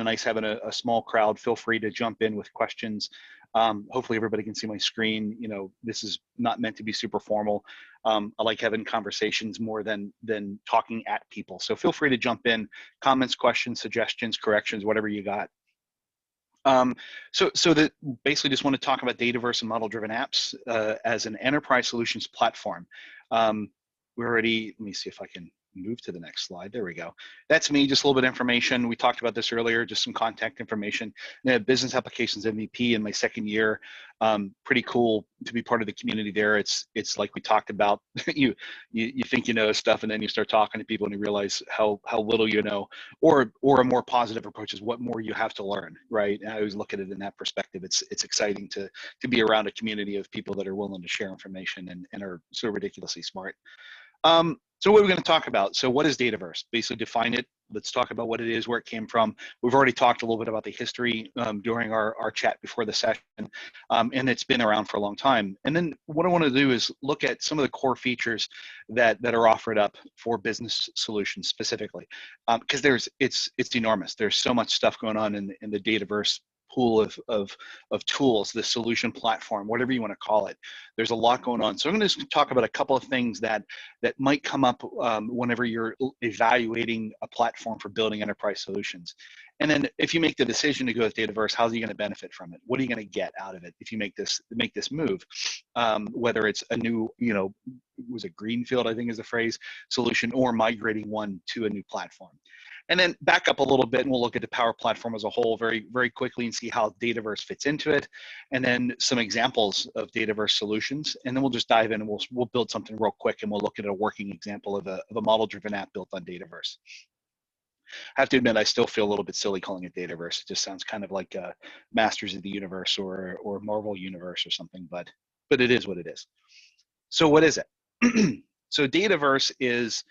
nice having a small crowd. Feel free to jump in with questions. Hopefully everybody can see my screen. You know, this is not meant to be super formal. I like having conversations more than talking at people. So feel free to jump in, comments, questions, suggestions, corrections, whatever you got. So that basically just want to talk about Dataverse and model-driven apps as an enterprise solutions platform. We already, let me see if I can move to the next slide. There we go. That's me, just a little bit of information. We talked about this earlier, just some contact information. Business applications MVP in my second year. Pretty cool to be part of the community there. It's like we talked about, you think you know stuff and then you start talking to people and you realize how little you know, or a more positive approach is what more you have to learn, right? And I always look at it in that perspective. It's exciting to be around a community of people that are willing to share information and are so ridiculously smart. So what are we going to talk about? So what is Dataverse? Basically define it. Let's talk about what it is, where it came from. We've already talked a little bit about the history during our chat before the session, and it's been around for a long time. And then what I want to do is look at some of the core features that are offered up for business solutions specifically, because it's enormous. There's so much stuff going on in the Dataverse pool of tools, the solution platform, whatever you want to call it. There's a lot going on. So I'm going to just talk about a couple of things that might come up whenever you're evaluating a platform for building enterprise solutions. And then if you make the decision to go with Dataverse, how's you going to benefit from it? What are you going to get out of it if you make this move? Whether it's a new, was it greenfield, I think is the phrase, solution, or migrating one to a new platform. And then back up a little bit and we'll look at the Power Platform as a whole very, very quickly and see how Dataverse fits into it. And then some examples of Dataverse solutions. And then we'll just dive in and we'll build something real quick and we'll look at a working example of a model-driven app built on Dataverse. I have to admit, I still feel a little bit silly calling it Dataverse. It just sounds kind of like Masters of the Universe or Marvel Universe or something, but it is what it is. So what is it? So Dataverse is,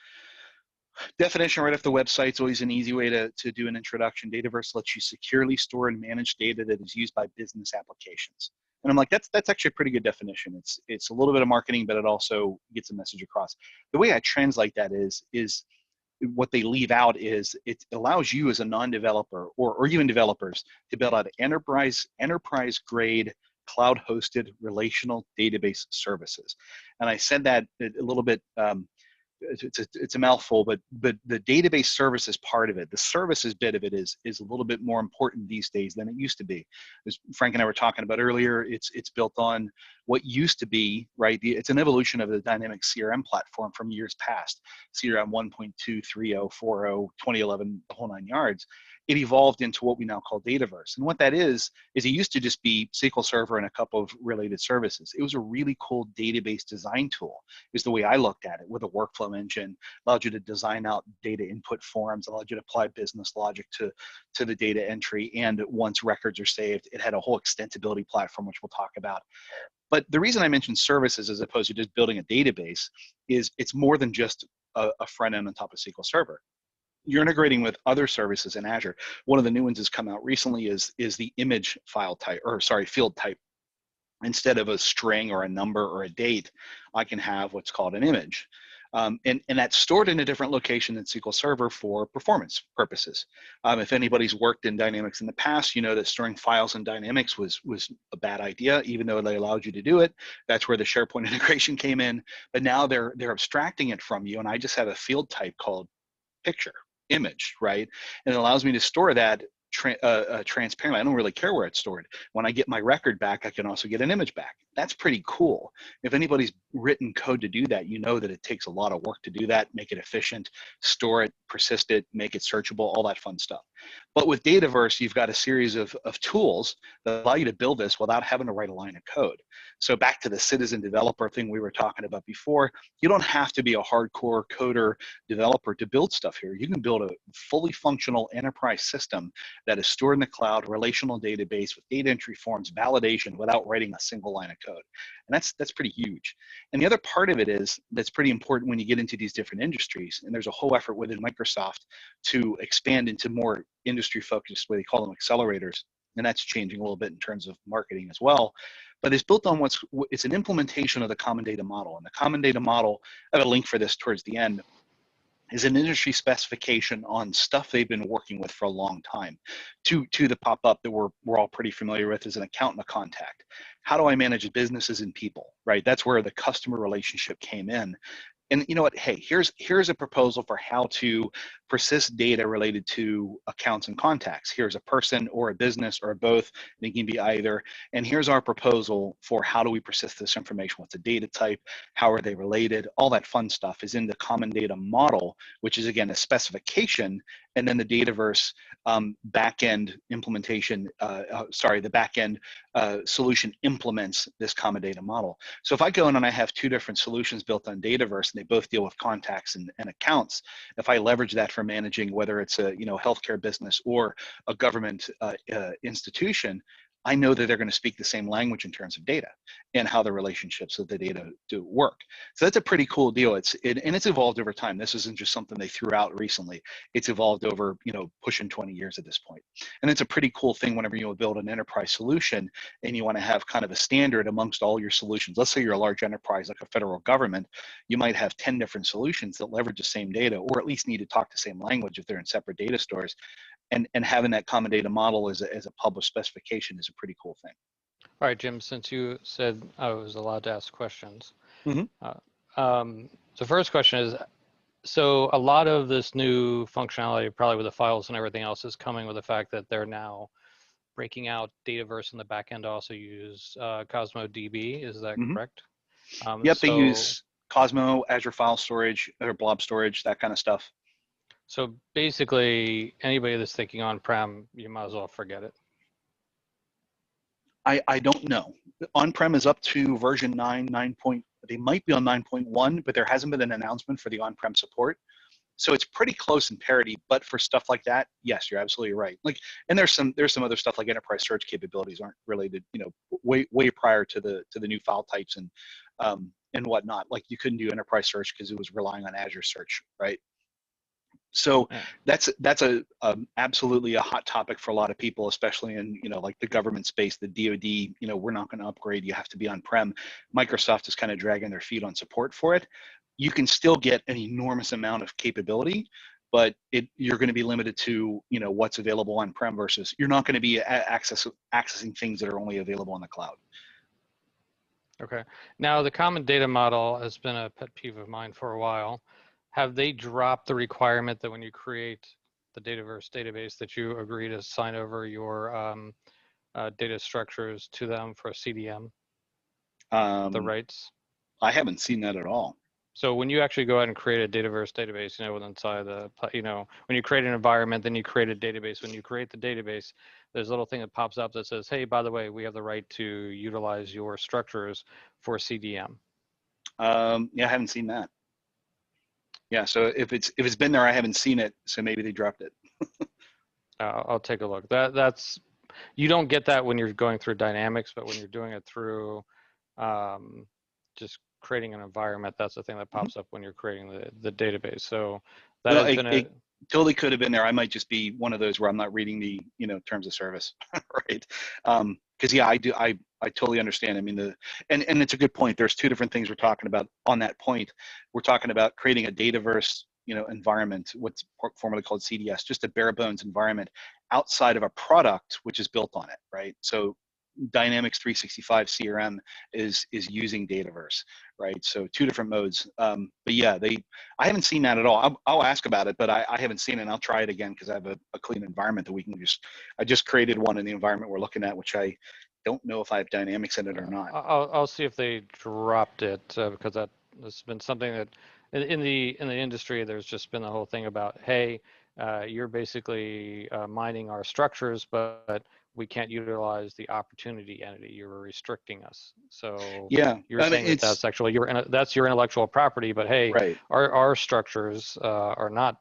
definition right off the website. It's always an easy way to do an introduction. Dataverse lets you securely store and manage data that is used by business applications. And I'm like, that's actually a pretty good definition. It's a little bit of marketing, but it also gets a message across. The way I translate that is what they leave out is it allows you as a non-developer or even developers to build out enterprise grade cloud hosted relational database services. And I said that a little bit, it's a mouthful, but the database services part of it, the services bit of it is a little bit more important these days than it used to be. As Frank and I were talking about earlier, it's built on what used to be, right? It's an evolution of the dynamic CRM platform from years past, CRM 1.2, 3.0, 4.0, 2011, the whole 9 yards. It evolved into what we now call Dataverse. And what that is it used to just be SQL Server and a couple of related services. It was a really cool database design tool, is the way I looked at it, with a workflow engine, allowed you to design out data input forms, allowed you to apply business logic to the data entry, and once records are saved, it had a whole extensibility platform, which we'll talk about. But the reason I mentioned services as opposed to just building a database is it's more than just a front end on top of SQL Server. You're integrating with other services in Azure. One of the new ones that's come out recently is the image file type, or sorry, field type. Instead of a string or a number or a date, I can have what's called an image. And that's stored in a different location than SQL Server for performance purposes. If anybody's worked in Dynamics in the past, you know that storing files in Dynamics was a bad idea, even though they allowed you to do it. That's where the SharePoint integration came in. But now they're abstracting it from you, and I just have a field type called picture, image, right? And it allows me to store that transparently. I don't really care where it's stored. When I get my record back, I can also get an image back. That's pretty cool. If anybody's written code to do that, you know that it takes a lot of work to do that, make it efficient, store it, persist it, make it searchable, all that fun stuff. But with Dataverse, you've got a series of tools that allow you to build this without having to write a line of code. So back to the citizen developer thing we were talking about before, you don't have to be a hardcore coder developer to build stuff here. You can build a fully functional enterprise system that is stored in the cloud, relational database with data entry forms, validation, without writing a single line of code. And that's pretty huge. And the other part of it is that's pretty important when you get into these different industries. And there's a whole effort within Microsoft to expand into more industry focused, what they call them, accelerators. And that's changing a little bit in terms of marketing as well. But it's built on it's an implementation of the common data model. And the common data model, I have a link for this towards the end, is an industry specification on stuff they've been working with for a long time. Two that pop up that we're all pretty familiar with is an account and a contact. How do I manage businesses and people, right? That's where the customer relationship came in. And you know what? Hey, here's a proposal for how to persist data related to accounts and contacts. Here's a person or a business or both. It can be either. And here's our proposal for how do we persist this information? What's the data type? How are they related? All that fun stuff is in the common data model, which is again a specification, and then the Dataverse backend implementation. The backend solution implements this common data model. So if I go in and I have two different solutions built on Dataverse and they both deal with contacts and accounts, if I leverage that for managing whether it's a healthcare business or a government institution, I know that they're going to speak the same language in terms of data and how the relationships of the data do work. So that's a pretty cool deal. And it's evolved over time. This isn't just something they threw out recently. It's evolved over pushing 20 years at this point. And it's a pretty cool thing whenever you build an enterprise solution and you want to have kind of a standard amongst all your solutions. Let's say you're a large enterprise like a federal government, you might have 10 different solutions that leverage the same data, or at least need to talk the same language if they're in separate data stores. And having that common data model as a published specification is a pretty cool thing. All right, Jim, since you said I was allowed to ask questions. Mm-hmm. The first question is, so a lot of this new functionality, probably with the files and everything else, is coming with the fact that they're now breaking out Dataverse in the backend to also use Cosmo DB. Is that Mm-hmm. correct? Yep, they use Cosmo, Azure File Storage, or Blob Storage, that kind of stuff. So basically, anybody that's thinking on-prem, you might as well forget it. I don't know. On-prem is up to version 9. They might be on 9.1, but there hasn't been an announcement for the on-prem support. So it's pretty close in parity, but for stuff like that, yes, you're absolutely right. And there's some other stuff like enterprise search capabilities aren't related, way prior to the new file types and whatnot. Like you couldn't do enterprise search because it was relying on Azure search, right? So that's absolutely a hot topic for a lot of people, especially in like the government space, the DoD. We're not going to upgrade. You have to be on-prem. Microsoft is kind of dragging their feet on support for it. You can still get an enormous amount of capability, but you're going to be limited to what's available on-prem versus you're not going to be accessing things that are only available on the cloud. Okay. Now the common data model has been a pet peeve of mine for a while. Have they dropped the requirement that when you create the Dataverse database that you agree to sign over your data structures to them for a CDM, the rights? I haven't seen that at all. So when you actually go out and create a Dataverse database, inside the, when you create an environment, then you create a database. When you create the database, there's a little thing that pops up that says, hey, by the way, we have the right to utilize your structures for CDM. Yeah, I haven't seen that. Yeah, so if it's been there, I haven't seen it. So maybe they dropped it. I'll take a look. That's you don't get that when you're going through Dynamics, but when you're doing it through just creating an environment, that's the thing that pops up when you're creating the database. So that has been it totally could have been there. I might just be one of those where I'm not reading the terms of service, right? Because yeah, I totally understand. I mean and it's a good point. There's two different things we're talking about on that point. We're talking about creating a Dataverse environment, what's formerly called CDS, just a bare bones environment outside of a product which is built on it, right? So Dynamics 365 CRM is using Dataverse, right? So two different modes. But yeah, I haven't seen that at all. I'll ask about it, but I haven't seen it. And I'll try it again because I have a clean environment that we can I just created one in the environment we're looking at, which I don't know if I have Dynamics in it or not. I'll see if they dropped it because that's been something that in the industry, there's just been the whole thing about, hey, you're basically mining our structures, but we can't utilize the opportunity entity. You're restricting us. So yeah, you're saying that's actually that's your intellectual property, but hey, right. our structures are not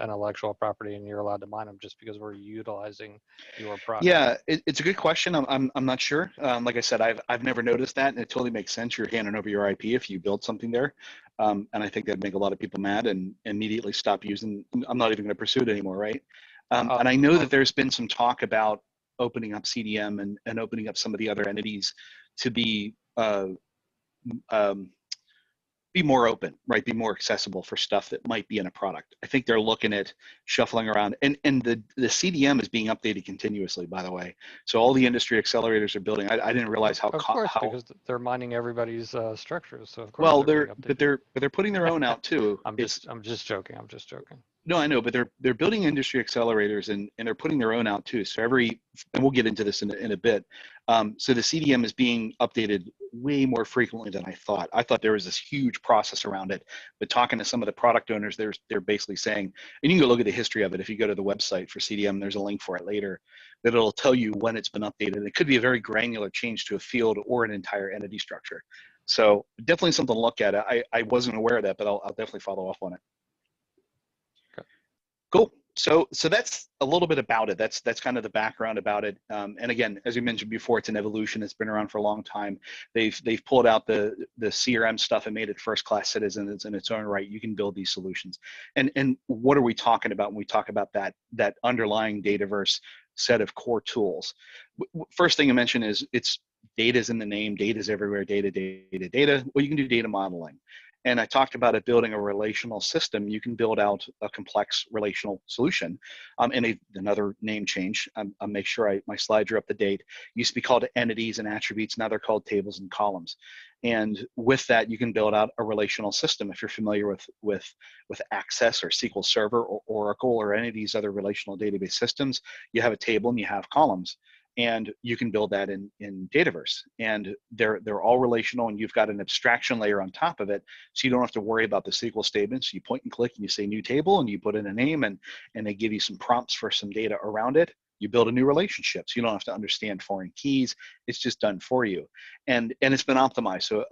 intellectual property, and you're allowed to mine them just because we're utilizing your product. Yeah, it's a good question. I'm not sure. Like I said, I've never noticed that, and it totally makes sense. You're handing over your IP if you build something there, and I think that'd make a lot of people mad and immediately stop using. I'm not even going to pursue it anymore, right? And I know that there's been some talk about opening up CDM and opening up some of the other entities to be be more open, right? Be more accessible for stuff that might be in a product. I think they're looking at shuffling around, and the CDM is being updated continuously, by the way. So all the industry accelerators are building. I didn't realize Of course, how because they're mining everybody's structures, so of course well they're being but updated. they're putting their own out too. I'm just joking. I'm just joking. No, I know, but they're building industry accelerators, and they're putting their own out too. So and we'll get into this in a bit. So the CDM is being updated way more frequently than I thought. I thought there was this huge process around it, but talking to some of the product owners, they're basically saying, and you can go look at the history of it. If you go to the website for CDM, there's a link for it later that it'll tell you when it's been updated. It could be a very granular change to a field or an entire entity structure. So definitely something to look at. I wasn't aware of that, but I'll definitely follow up on it. Okay. Cool. So that's a little bit about it. That's kind of the background about it. And again, as you mentioned before, it's an evolution. It's been around for a long time. They've pulled out the CRM stuff and made it first class citizens in its own right. You can build these solutions. And what are we talking about when we talk about that underlying Dataverse set of core tools? First thing I mentioned is it's data's in the name. Data's everywhere. Data. Well, you can do data modeling. And I talked about it building a relational system. You can build out a complex relational solution. Another name change, I'll make sure my slides are up to date. Used to be called entities and attributes. Now they're called tables and columns. And with that, you can build out a relational system. If you're familiar with Access or SQL Server or Oracle or any of these other relational database systems, you have a table and you have columns. And you can build that in Dataverse, and they're all relational, and you've got an abstraction layer on top of it, so you don't have to worry about the SQL statements. You point and click, and you say new table, and you put in a name, and they give you some prompts for some data around it. You build a new relationship, so you don't have to understand foreign keys. It's just done for you, and it's been optimized. So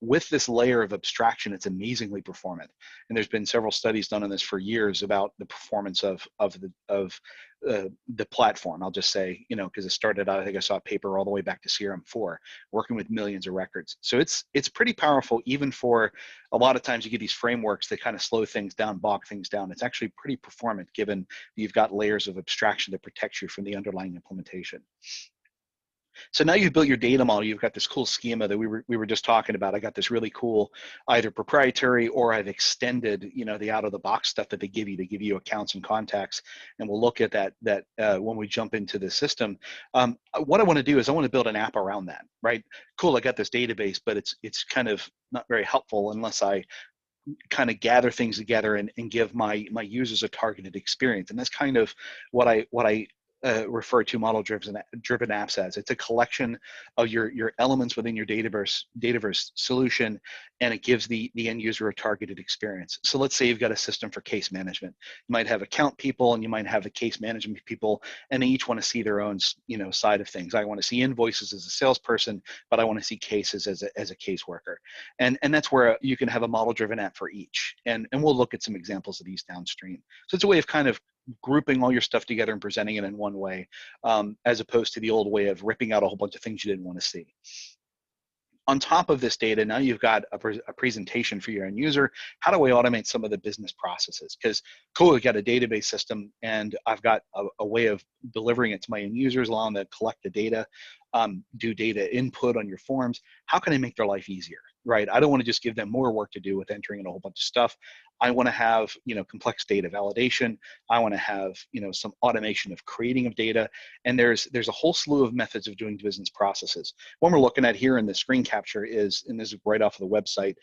with this layer of abstraction, it's amazingly performant. And there's been several studies done on this for years about the performance of the platform. I'll just say, because it started out, I think I saw a paper all the way back to CRM4, working with millions of records. So it's pretty powerful, even for a lot of times you get these frameworks that kind of slow things down, bog things down. It's actually pretty performant, given you've got layers of abstraction that protect you from the underlying implementation. So now you've built your data model. You've got this cool schema that we were just talking about. I got this really cool, either proprietary or I've extended, the out of the box stuff that they give you. They give you accounts and contacts, and we'll look at that when we jump into the system. What I want to do is I want to build an app around that, right? Cool, I got this database, but it's kind of not very helpful unless I kind of gather things together and give my users a targeted experience. And that's kind of what I refer to model-driven apps as. It's a collection of your elements within your Dataverse solution, and it gives the end user a targeted experience. So let's say you've got a system for case management. You might have account people and you might have the case management people, and they each want to see their own side of things. I want to see invoices as a salesperson, but I want to see cases as a caseworker. And that's where you can have a model-driven app for each. And we'll look at some examples of these downstream. So it's a way of kind of grouping all your stuff together and presenting it in one way, as opposed to the old way of ripping out a whole bunch of things you didn't want to see. On top of this data, now you've got a presentation for your end user. How do I automate some of the business processes? Because cool, we've got a database system, and I've got a way of delivering it to my end users, allowing them to collect the data, do data input on your forms. How can I make their life easier, right? I don't want to just give them more work to do with entering in a whole bunch of stuff. I want to have, complex data validation. I want to have, some automation of creating of data. And there's a whole slew of methods of doing business processes. One we're looking at here in the screen capture is, and this is right off of the website,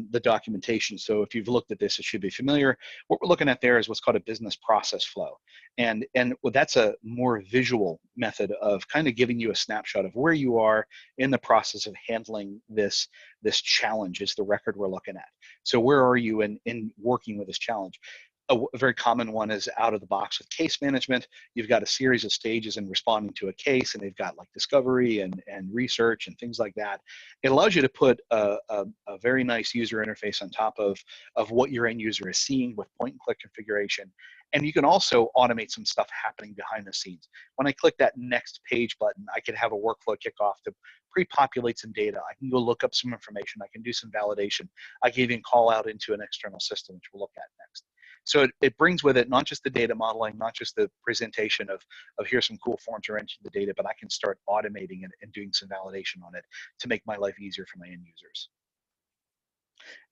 the documentation. So if you've looked at this, it should be familiar. What we're looking at there is what's called a business process flow. And that's a more visual method of kind of giving you a snapshot of where you are in the process of handling this challenge, is the record we're looking at. So where are you in working with this challenge? A very common one is out of the box with case management. You've got a series of stages in responding to a case, and they've got like discovery and research and things like that. It allows you to put a very nice user interface on top of what your end user is seeing with point and click configuration. And you can also automate some stuff happening behind the scenes. When I click that next page button, I can have a workflow kick off to pre-populate some data. I can go look up some information. I can do some validation. I can even call out into an external system, which we'll look at next. So it brings with it not just the data modeling, not just the presentation of here's some cool forms or entering the data, but I can start automating it and doing some validation on it to make my life easier for my end users.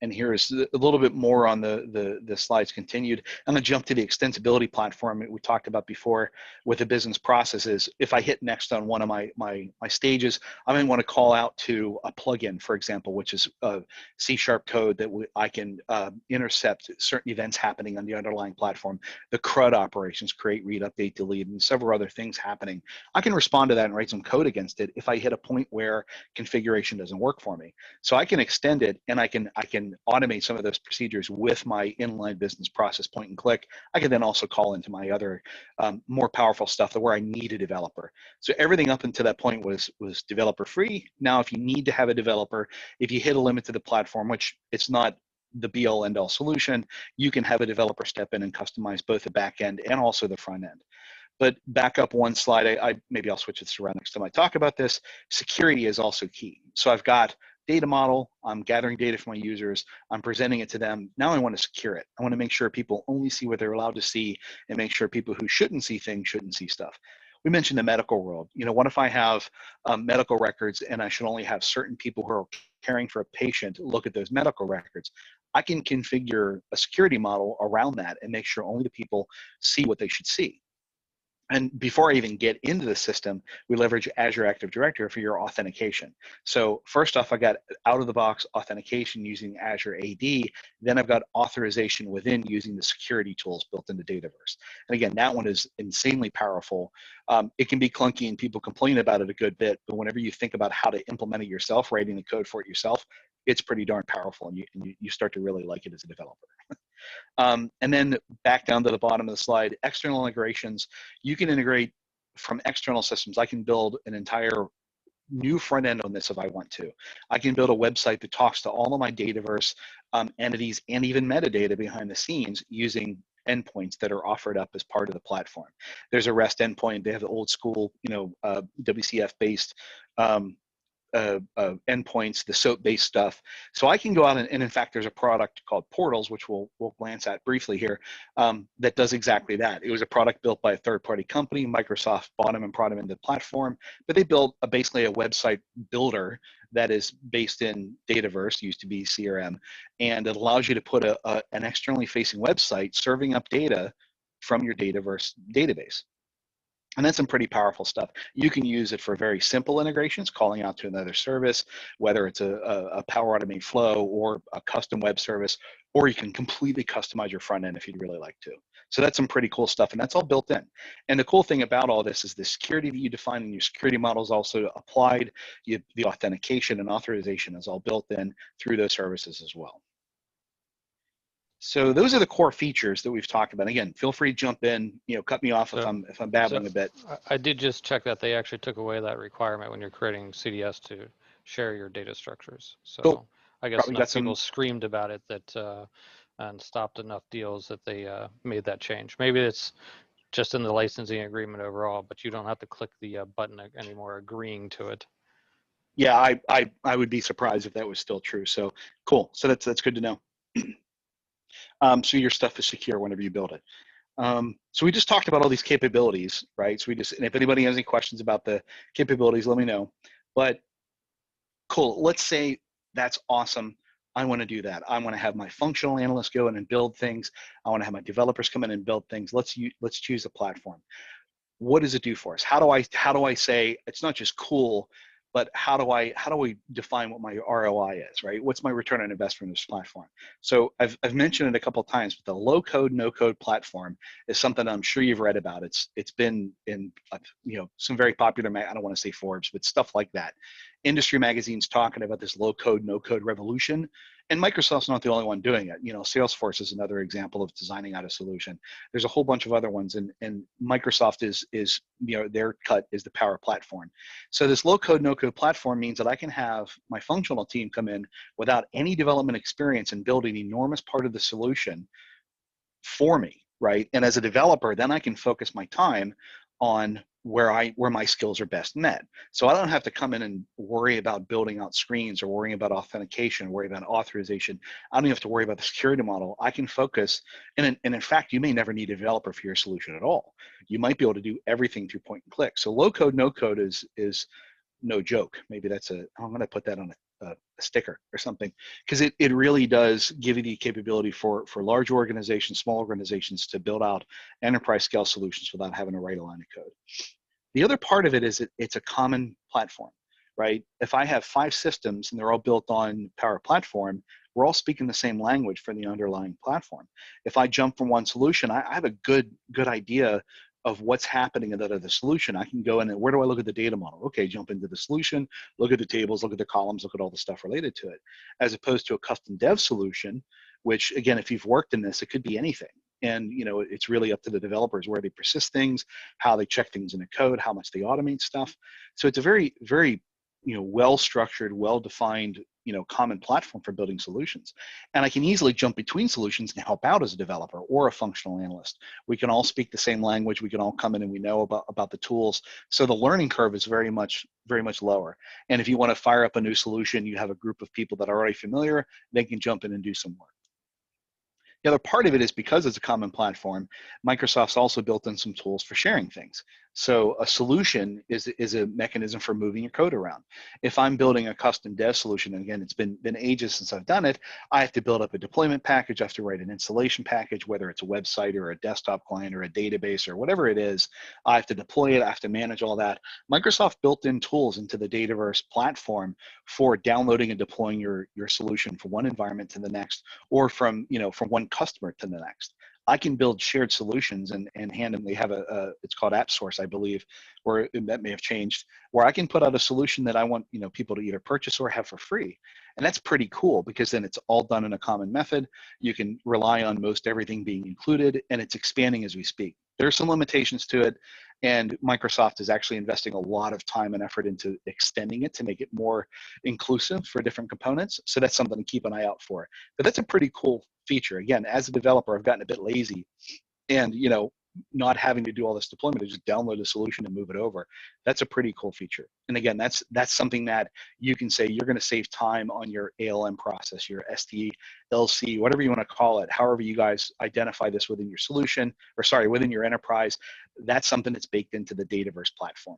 And here is a little bit more on the slides continued. I'm going to jump to the extensibility platform that we talked about before with the business processes. If I hit next on one of my stages, I may want to call out to a plugin, for example, which is C# code that I can intercept certain events happening on the underlying platform, the CRUD operations, create, read, update, delete, and several other things happening. I can respond to that and write some code against it if I hit a point where configuration doesn't work for me. So I can extend it, and I can automate some of those procedures with my inline business process point and click. I can then also call into my other more powerful stuff where I need a developer. So everything up until that point was developer free. Now, if you need to have a developer, if you hit a limit to the platform, which it's not the be all end all solution, you can have a developer step in and customize both the back end and also the front end. But back up one slide, maybe I'll switch this around next time I talk about this. Security is also key. So I've got data model, I'm gathering data from my users, I'm presenting it to them. Now I want to secure it. I want to make sure people only see what they're allowed to see, and make sure people who shouldn't see things shouldn't see stuff. We mentioned the medical world. What if I have medical records and I should only have certain people who are caring for a patient look at those medical records? I can configure a security model around that and make sure only the people see what they should see. And before I even get into the system, we leverage Azure Active Directory for your authentication. So first off, I got out-of-the-box authentication using Azure AD. Then I've got authorization within using the security tools built into Dataverse. And again, that one is insanely powerful. It can be clunky and people complain about it a good bit, but whenever you think about how to implement it yourself, writing the code for it yourself, it's pretty darn powerful, and you start to really like it as a developer. And then back down to the bottom of the slide, external integrations. You can integrate from external systems. I can build an entire new front end on this if I want to. I can build a website that talks to all of my Dataverse entities and even metadata behind the scenes using endpoints that are offered up as part of the platform. There's a REST endpoint. They have the old school, WCF-based endpoints, the SOAP-based stuff. So I can go out and in fact, there's a product called Portals, which we'll glance at briefly here, that does exactly that. It was a product built by a third-party company. Microsoft bought them and brought them into the platform, but they built basically a website builder that is based in Dataverse, used to be CRM, and it allows you to put an externally facing website serving up data from your Dataverse database. And that's some pretty powerful stuff. You can use it for very simple integrations, calling out to another service, whether it's a Power Automate flow or a custom web service, or you can completely customize your front end if you'd really like to. So that's some pretty cool stuff, and that's all built in. And the cool thing about all this is the security that you define in your security model is also applied. The authentication and authorization is all built in through those services as well. So those are the core features that we've talked about. Again, feel free to jump in, cut me off if I'm babbling a bit. I did just check that they actually took away that requirement when you're creating CDS to share your data structures. So cool. I guess enough people screamed about it that and stopped enough deals that they made that change. Maybe it's just in the licensing agreement overall, but you don't have to click the button anymore agreeing to it. Yeah, I would be surprised if that was still true. So cool. So that's good to know. So your stuff is secure whenever you build it. So we just talked about all these capabilities, right? So and if anybody has any questions about the capabilities, let me know. But cool, let's say that's awesome. I want to do that. I want to have my functional analysts go in and build things. I want to have my developers come in and build things. Let's choose a platform. What does it do for us? How do I say it's not just cool, but how do we define what my ROI is, right? What's my return on investment in this platform? So I've mentioned it a couple of times, but the low code, no code platform is something I'm sure you've read about. It's been in some very popular, I don't want to say Forbes, but stuff like that. Industry magazines talking about this low code, no code revolution. And Microsoft's not the only one doing it. Salesforce is another example of designing out a solution. There's a whole bunch of other ones, and Microsoft is their cut is the Power Platform. So this low code, no code platform means that I can have my functional team come in without any development experience and build an enormous part of the solution for me, right? And as a developer, then I can focus my time on where my skills are best met. So I don't have to come in and worry about building out screens or worrying about authentication, worry about authorization. I don't even have to worry about the security model. I can focus, and in fact, you may never need a developer for your solution at all. You might be able to do everything through point and click. So low code, no code is no joke. Maybe I'm going to put that on a sticker or something, because it really does give you the capability for large organizations, small organizations to build out enterprise scale solutions without having to write a line of code. The other part of it is it's a common platform, right? If I have 5 systems and they're all built on Power Platform, we're all speaking the same language for the underlying platform. If I jump from one solution, I have a good idea of what's happening in that other solution. I can go in and where do I look at the data model? Okay, jump into the solution, look at the tables, look at the columns, look at all the stuff related to it, as opposed to a custom dev solution, which again, if you've worked in this, it could be anything. And it's really up to the developers where they persist things, how they check things in the code, how much they automate stuff. So it's a very, very well-structured, well-defined, common platform for building solutions. And I can easily jump between solutions and help out as a developer or a functional analyst. We can all speak the same language. We can all come in and we know about the tools. So the learning curve is very much lower. And if you want to fire up a new solution, you have a group of people that are already familiar, they can jump in and do some work. The other part of it is because it's a common platform, Microsoft's also built in some tools for sharing things. So a solution is a mechanism for moving your code around. If I'm building a custom dev solution, and again, it's been ages since I've done it, I have to build up a deployment package, I have to write an installation package, whether it's a website or a desktop client or a database or whatever it is, I have to deploy it, I have to manage all that. Microsoft built in tools into the Dataverse platform for downloading and deploying your solution from one environment to the next, or from one customer to the next. I can build shared solutions and hand them. They have it's called App Source, I believe, or that may have changed, where I can put out a solution that I want people to either purchase or have for free. And that's pretty cool because then it's all done in a common method. You can rely on most everything being included, and it's expanding as we speak. There's some limitations to it, and Microsoft is actually investing a lot of time and effort into extending it to make it more inclusive for different components. So that's something to keep an eye out for. But that's a pretty cool feature. Again, as a developer, I've gotten a bit lazy, and not having to do all this deployment, to just download a solution and move it over. That's a pretty cool feature. And again, that's something that you can say you're going to save time on your ALM process, your SDLC, whatever you want to call it, however you guys identify this within your solution, or sorry, within your enterprise. That's something that's baked into the Dataverse platform.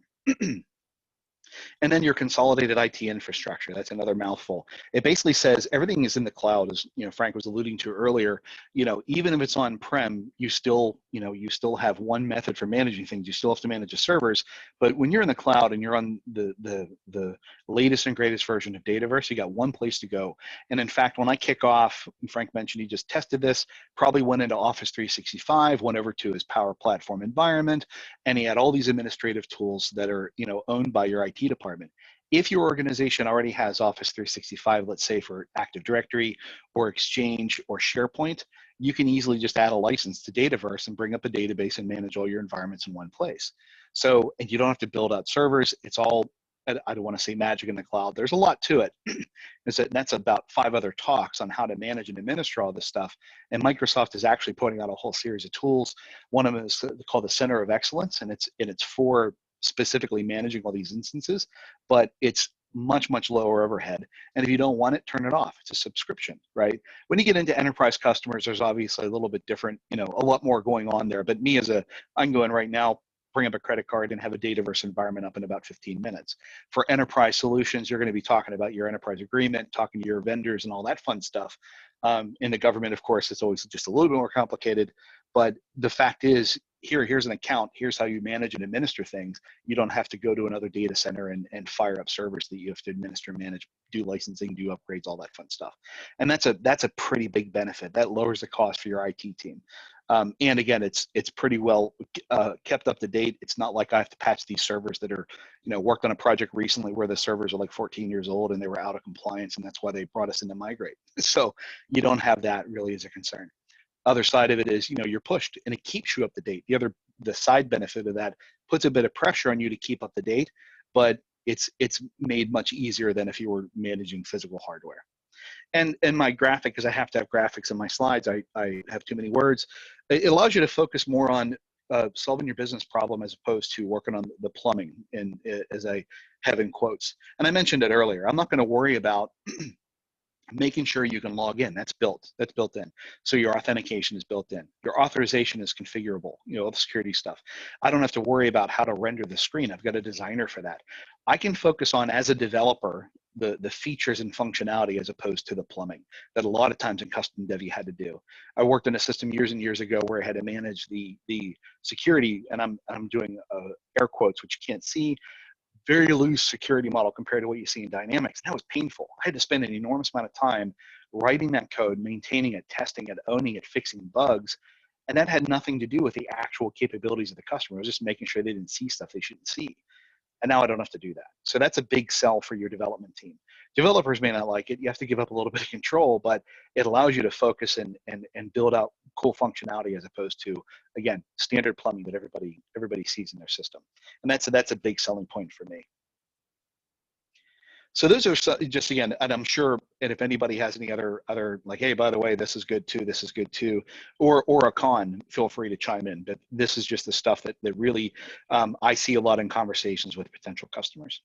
And then your consolidated IT infrastructure. That's another mouthful. It basically says everything is in the cloud, as Frank was alluding to earlier. Even if it's on-prem, you still have one method for managing things. You still have to manage the servers. But when you're in the cloud and you're on the latest and greatest version of Dataverse, you got one place to go. And in fact, when I kick off, Frank mentioned he just tested this, probably went into Office 365, went over to his Power Platform environment, and he had all these administrative tools that are owned by your IT department. If your organization already has Office 365, let's say for Active Directory or Exchange or SharePoint, you can easily just add a license to Dataverse and bring up a database and manage all your environments in one place. So, and you don't have to build out servers. It's all, I don't want to say magic in the cloud. There's a lot to it. That's about 5 other talks on how to manage and administer all this stuff. And Microsoft is actually putting out a whole series of tools. One of them is called the Center of Excellence, and it's for specifically managing all these instances, but it's much lower overhead. And if you don't want it, turn it off. It's a subscription, right? When you get into enterprise customers, there's obviously a little bit different, a lot more going on there. But me I'm going right now, bring up a credit card and have a Dataverse environment up in about 15 minutes. For enterprise solutions, you're going to be talking about your enterprise agreement, talking to your vendors and all that fun stuff. In the government, of course, it's always just a little bit more complicated. But the fact is, here's an account, here's how you manage and administer things. You don't have to go to another data center and fire up servers that you have to administer, manage, do licensing, do upgrades, all that fun stuff. And that's a pretty big benefit. That lowers the cost for your IT team. And again, it's pretty well kept up to date. It's not like I have to patch these servers that are, worked on a project recently where the servers are like 14 years old and they were out of compliance, and that's why they brought us in to migrate. So you don't have that really as a concern. Other side of it is, you're pushed and it keeps you up to date. The side benefit of that puts a bit of pressure on you to keep up to date, but it's made much easier than if you were managing physical hardware. And my graphic, because I have to have graphics in my slides, I have too many words. It allows you to focus more on solving your business problem as opposed to working on the plumbing, and as I have in quotes. And I mentioned it earlier, I'm not going to worry about making sure you can log in. That's built in. So your authentication is built in. Your authorization is configurable, all the security stuff. I don't have to worry about how to render the screen. I've got a designer for that. I can focus on, as a developer, the features and functionality as opposed to the plumbing that a lot of times in custom dev you had to do. I worked in a system years and years ago where I had to manage the security, and I'm doing air quotes, which you can't see, very loose security model compared to what you see in Dynamics. That was painful. I had to spend an enormous amount of time writing that code, maintaining it, testing it, owning it, fixing bugs. And that had nothing to do with the actual capabilities of the customer. It was just making sure they didn't see stuff they shouldn't see. And now I don't have to do that. So that's a big sell for your development team. Developers may not like it. You have to give up a little bit of control, but it allows you to focus and build out cool functionality as opposed to, again, standard plumbing that everybody sees in their system. And that's a big selling point for me. So those are just, again, and I'm sure, and if anybody has any other like, hey, by the way, this is good too, this is good too, or a con, feel free to chime in. But this is just the stuff that really I see a lot in conversations with potential customers.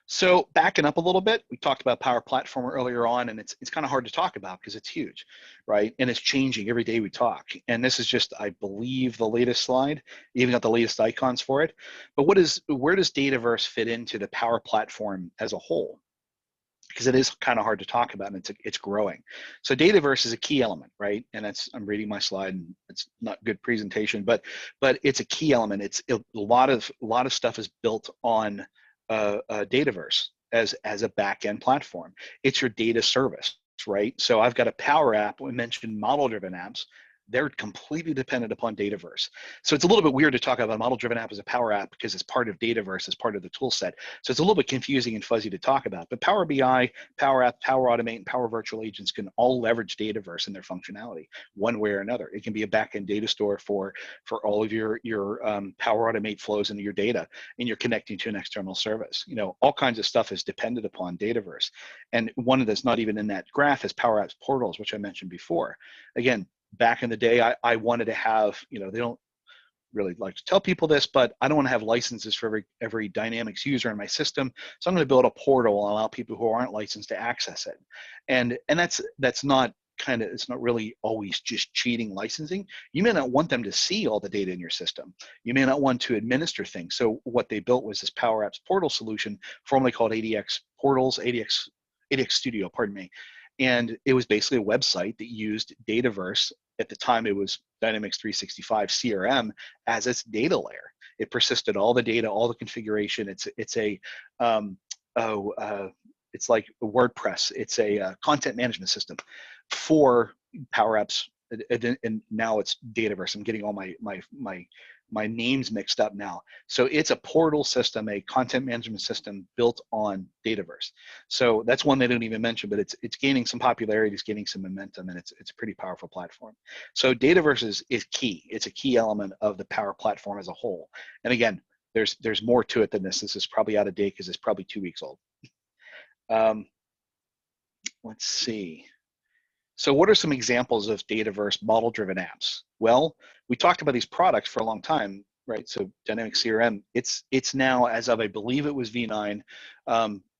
So backing up a little bit, we talked about Power Platform earlier on, and it's kind of hard to talk about because it's huge, right? And it's changing every day we talk. And this is just, I believe, the latest slide. You even got the latest icons for it. But where does Dataverse fit into the Power Platform as a whole? Because it is kind of hard to talk about, and it's growing. So Dataverse is a key element, right? And I'm reading my slide, and it's not good presentation, but it's a key element. It's a lot of stuff is built on Dataverse as a back-end platform. It's your data service, right? So I've got a Power App. We mentioned model-driven apps. They're completely dependent upon Dataverse. So it's a little bit weird to talk about a model-driven app as a Power App because it's part of Dataverse, as part of the tool set. So it's a little bit confusing and fuzzy to talk about. But Power BI, Power App, Power Automate, and Power Virtual Agents can all leverage Dataverse in their functionality one way or another. It can be a back-end data store for all of your Power Automate flows into your data, and you're connecting to an external service. All kinds of stuff is dependent upon Dataverse. And one of that's not even in that graph is Power Apps portals, which I mentioned before. Again, back in the day, I wanted to have, they don't really like to tell people this, but I don't want to have licenses for every Dynamics user in my system. So I'm going to build a portal and allow people who aren't licensed to access it. And that's not it's not really always just cheating licensing. You may not want them to see all the data in your system. You may not want to administer things. So what they built was this Power Apps portal solution, formerly called ADX Portals, ADX Studio, pardon me. And it was basically a website that used Dataverse. At the time, it was Dynamics 365 CRM as its data layer. It persisted all the data, all the configuration. It's like WordPress. It's a content management system for Power Apps, and now it's Dataverse. I'm getting all my names mixed up now. So it's a portal system, a content management system built on Dataverse. So that's one they don't even mention, but it's gaining some popularity, it's gaining some momentum, and it's a pretty powerful platform. So Dataverse is key. It's a key element of the Power Platform as a whole. And again, there's more to it than this. This is probably out of date because it's probably 2 weeks old. Let's see. So what are some examples of Dataverse model-driven apps? Well, we talked about these products for a long time, right? So Dynamics CRM, it's now, as of, I believe it was V9,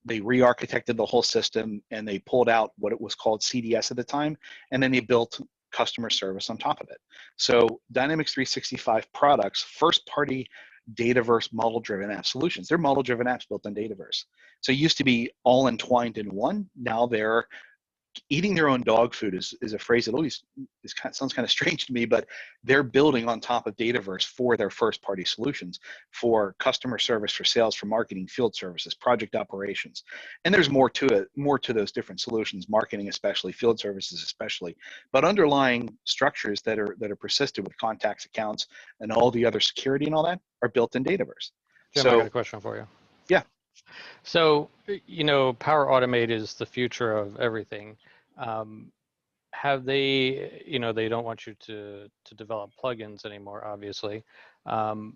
they re-architected the whole system, and they pulled out what it was called CDS at the time, and then they built customer service on top of it. So Dynamics 365 products, first-party Dataverse model-driven app solutions. They're model-driven apps built on Dataverse. So it used to be all entwined in one. Now they're eating their own dog food is a phrase that always sounds kind of strange to me, but they're building on top of Dataverse for their first party solutions, for customer service, for sales, for marketing, field services, project operations. And there's more to it, more to those different solutions, marketing especially, field services especially, but underlying structures that are persisted with contacts, accounts, and all the other security and all that are built in Dataverse. Jim, So, I got a question for you. Yeah. So, Power Automate is the future of everything. Have they, they don't want you to develop plugins anymore, obviously. Have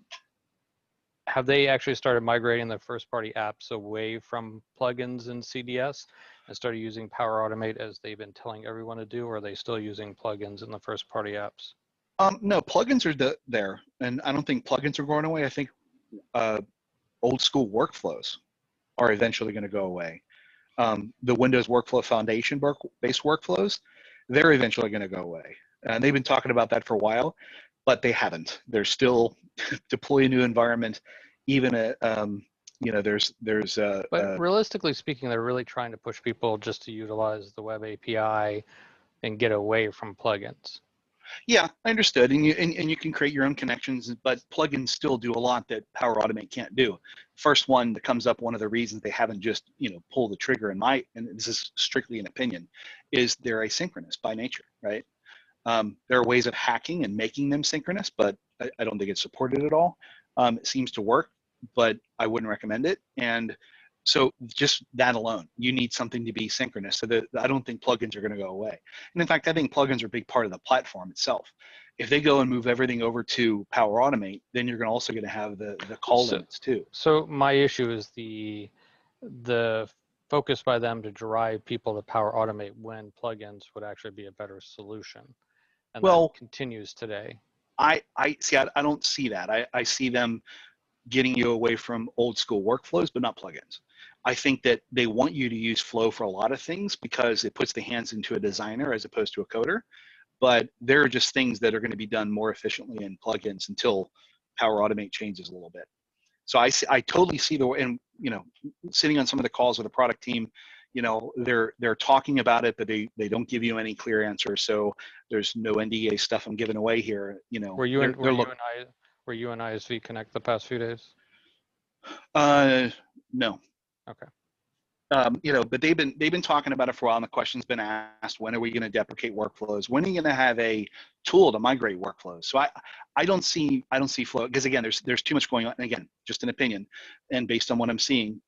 they actually started migrating the first-party apps away from plugins and CDS and started using Power Automate as they've been telling everyone to do, or are they still using plugins in the first-party apps? No, plugins are there, and I don't think plugins are going away. I think old school workflows are eventually going to go away. the Windows Workflow Foundation based workflows, they're eventually going to go away. And they've been talking about that for a while, but they haven't. They're still deploy a new environment, even at, there's But realistically speaking, they're really trying to push people just to utilize the web API and get away from plugins. yeah, I understood, and you can create your own connections, but plugins still do a lot that Power Automate can't do. First one that comes up, one of the reasons they haven't just pulled the trigger and this is strictly an opinion, is they're asynchronous by nature, right? There are ways of hacking and making them synchronous, but I don't think it's supported at all. It seems to work, but I wouldn't recommend it. And so just that alone, you need something to be synchronous. So that I don't think plugins are going to go away. And in fact, I think plugins are a big part of the platform itself. If they go and move everything over to Power Automate, then you're also going to have the call limits too. So my issue is the focus by them to drive people to Power Automate when plugins would actually be a better solution. And well, that continues today. I see. I don't see that. I see them getting you away from old school workflows, but not plugins. I think that they want you to use Flow for a lot of things because it puts the hands into a designer as opposed to a coder. But there are just things that are going to be done more efficiently in plugins until Power Automate changes a little bit. So I totally see and sitting on some of the calls with the product team, they're talking about it, but they don't give you any clear answer. So there's no NDA stuff I'm giving away here. Were you and ISV connect the past few days? No. Okay. But they've been talking about it for a while, and the question's been asked: when are we going to deprecate workflows? When are you going to have a tool to migrate workflows? So I don't see Flow, because again, there's too much going on. And again, just an opinion, and based on what I'm seeing,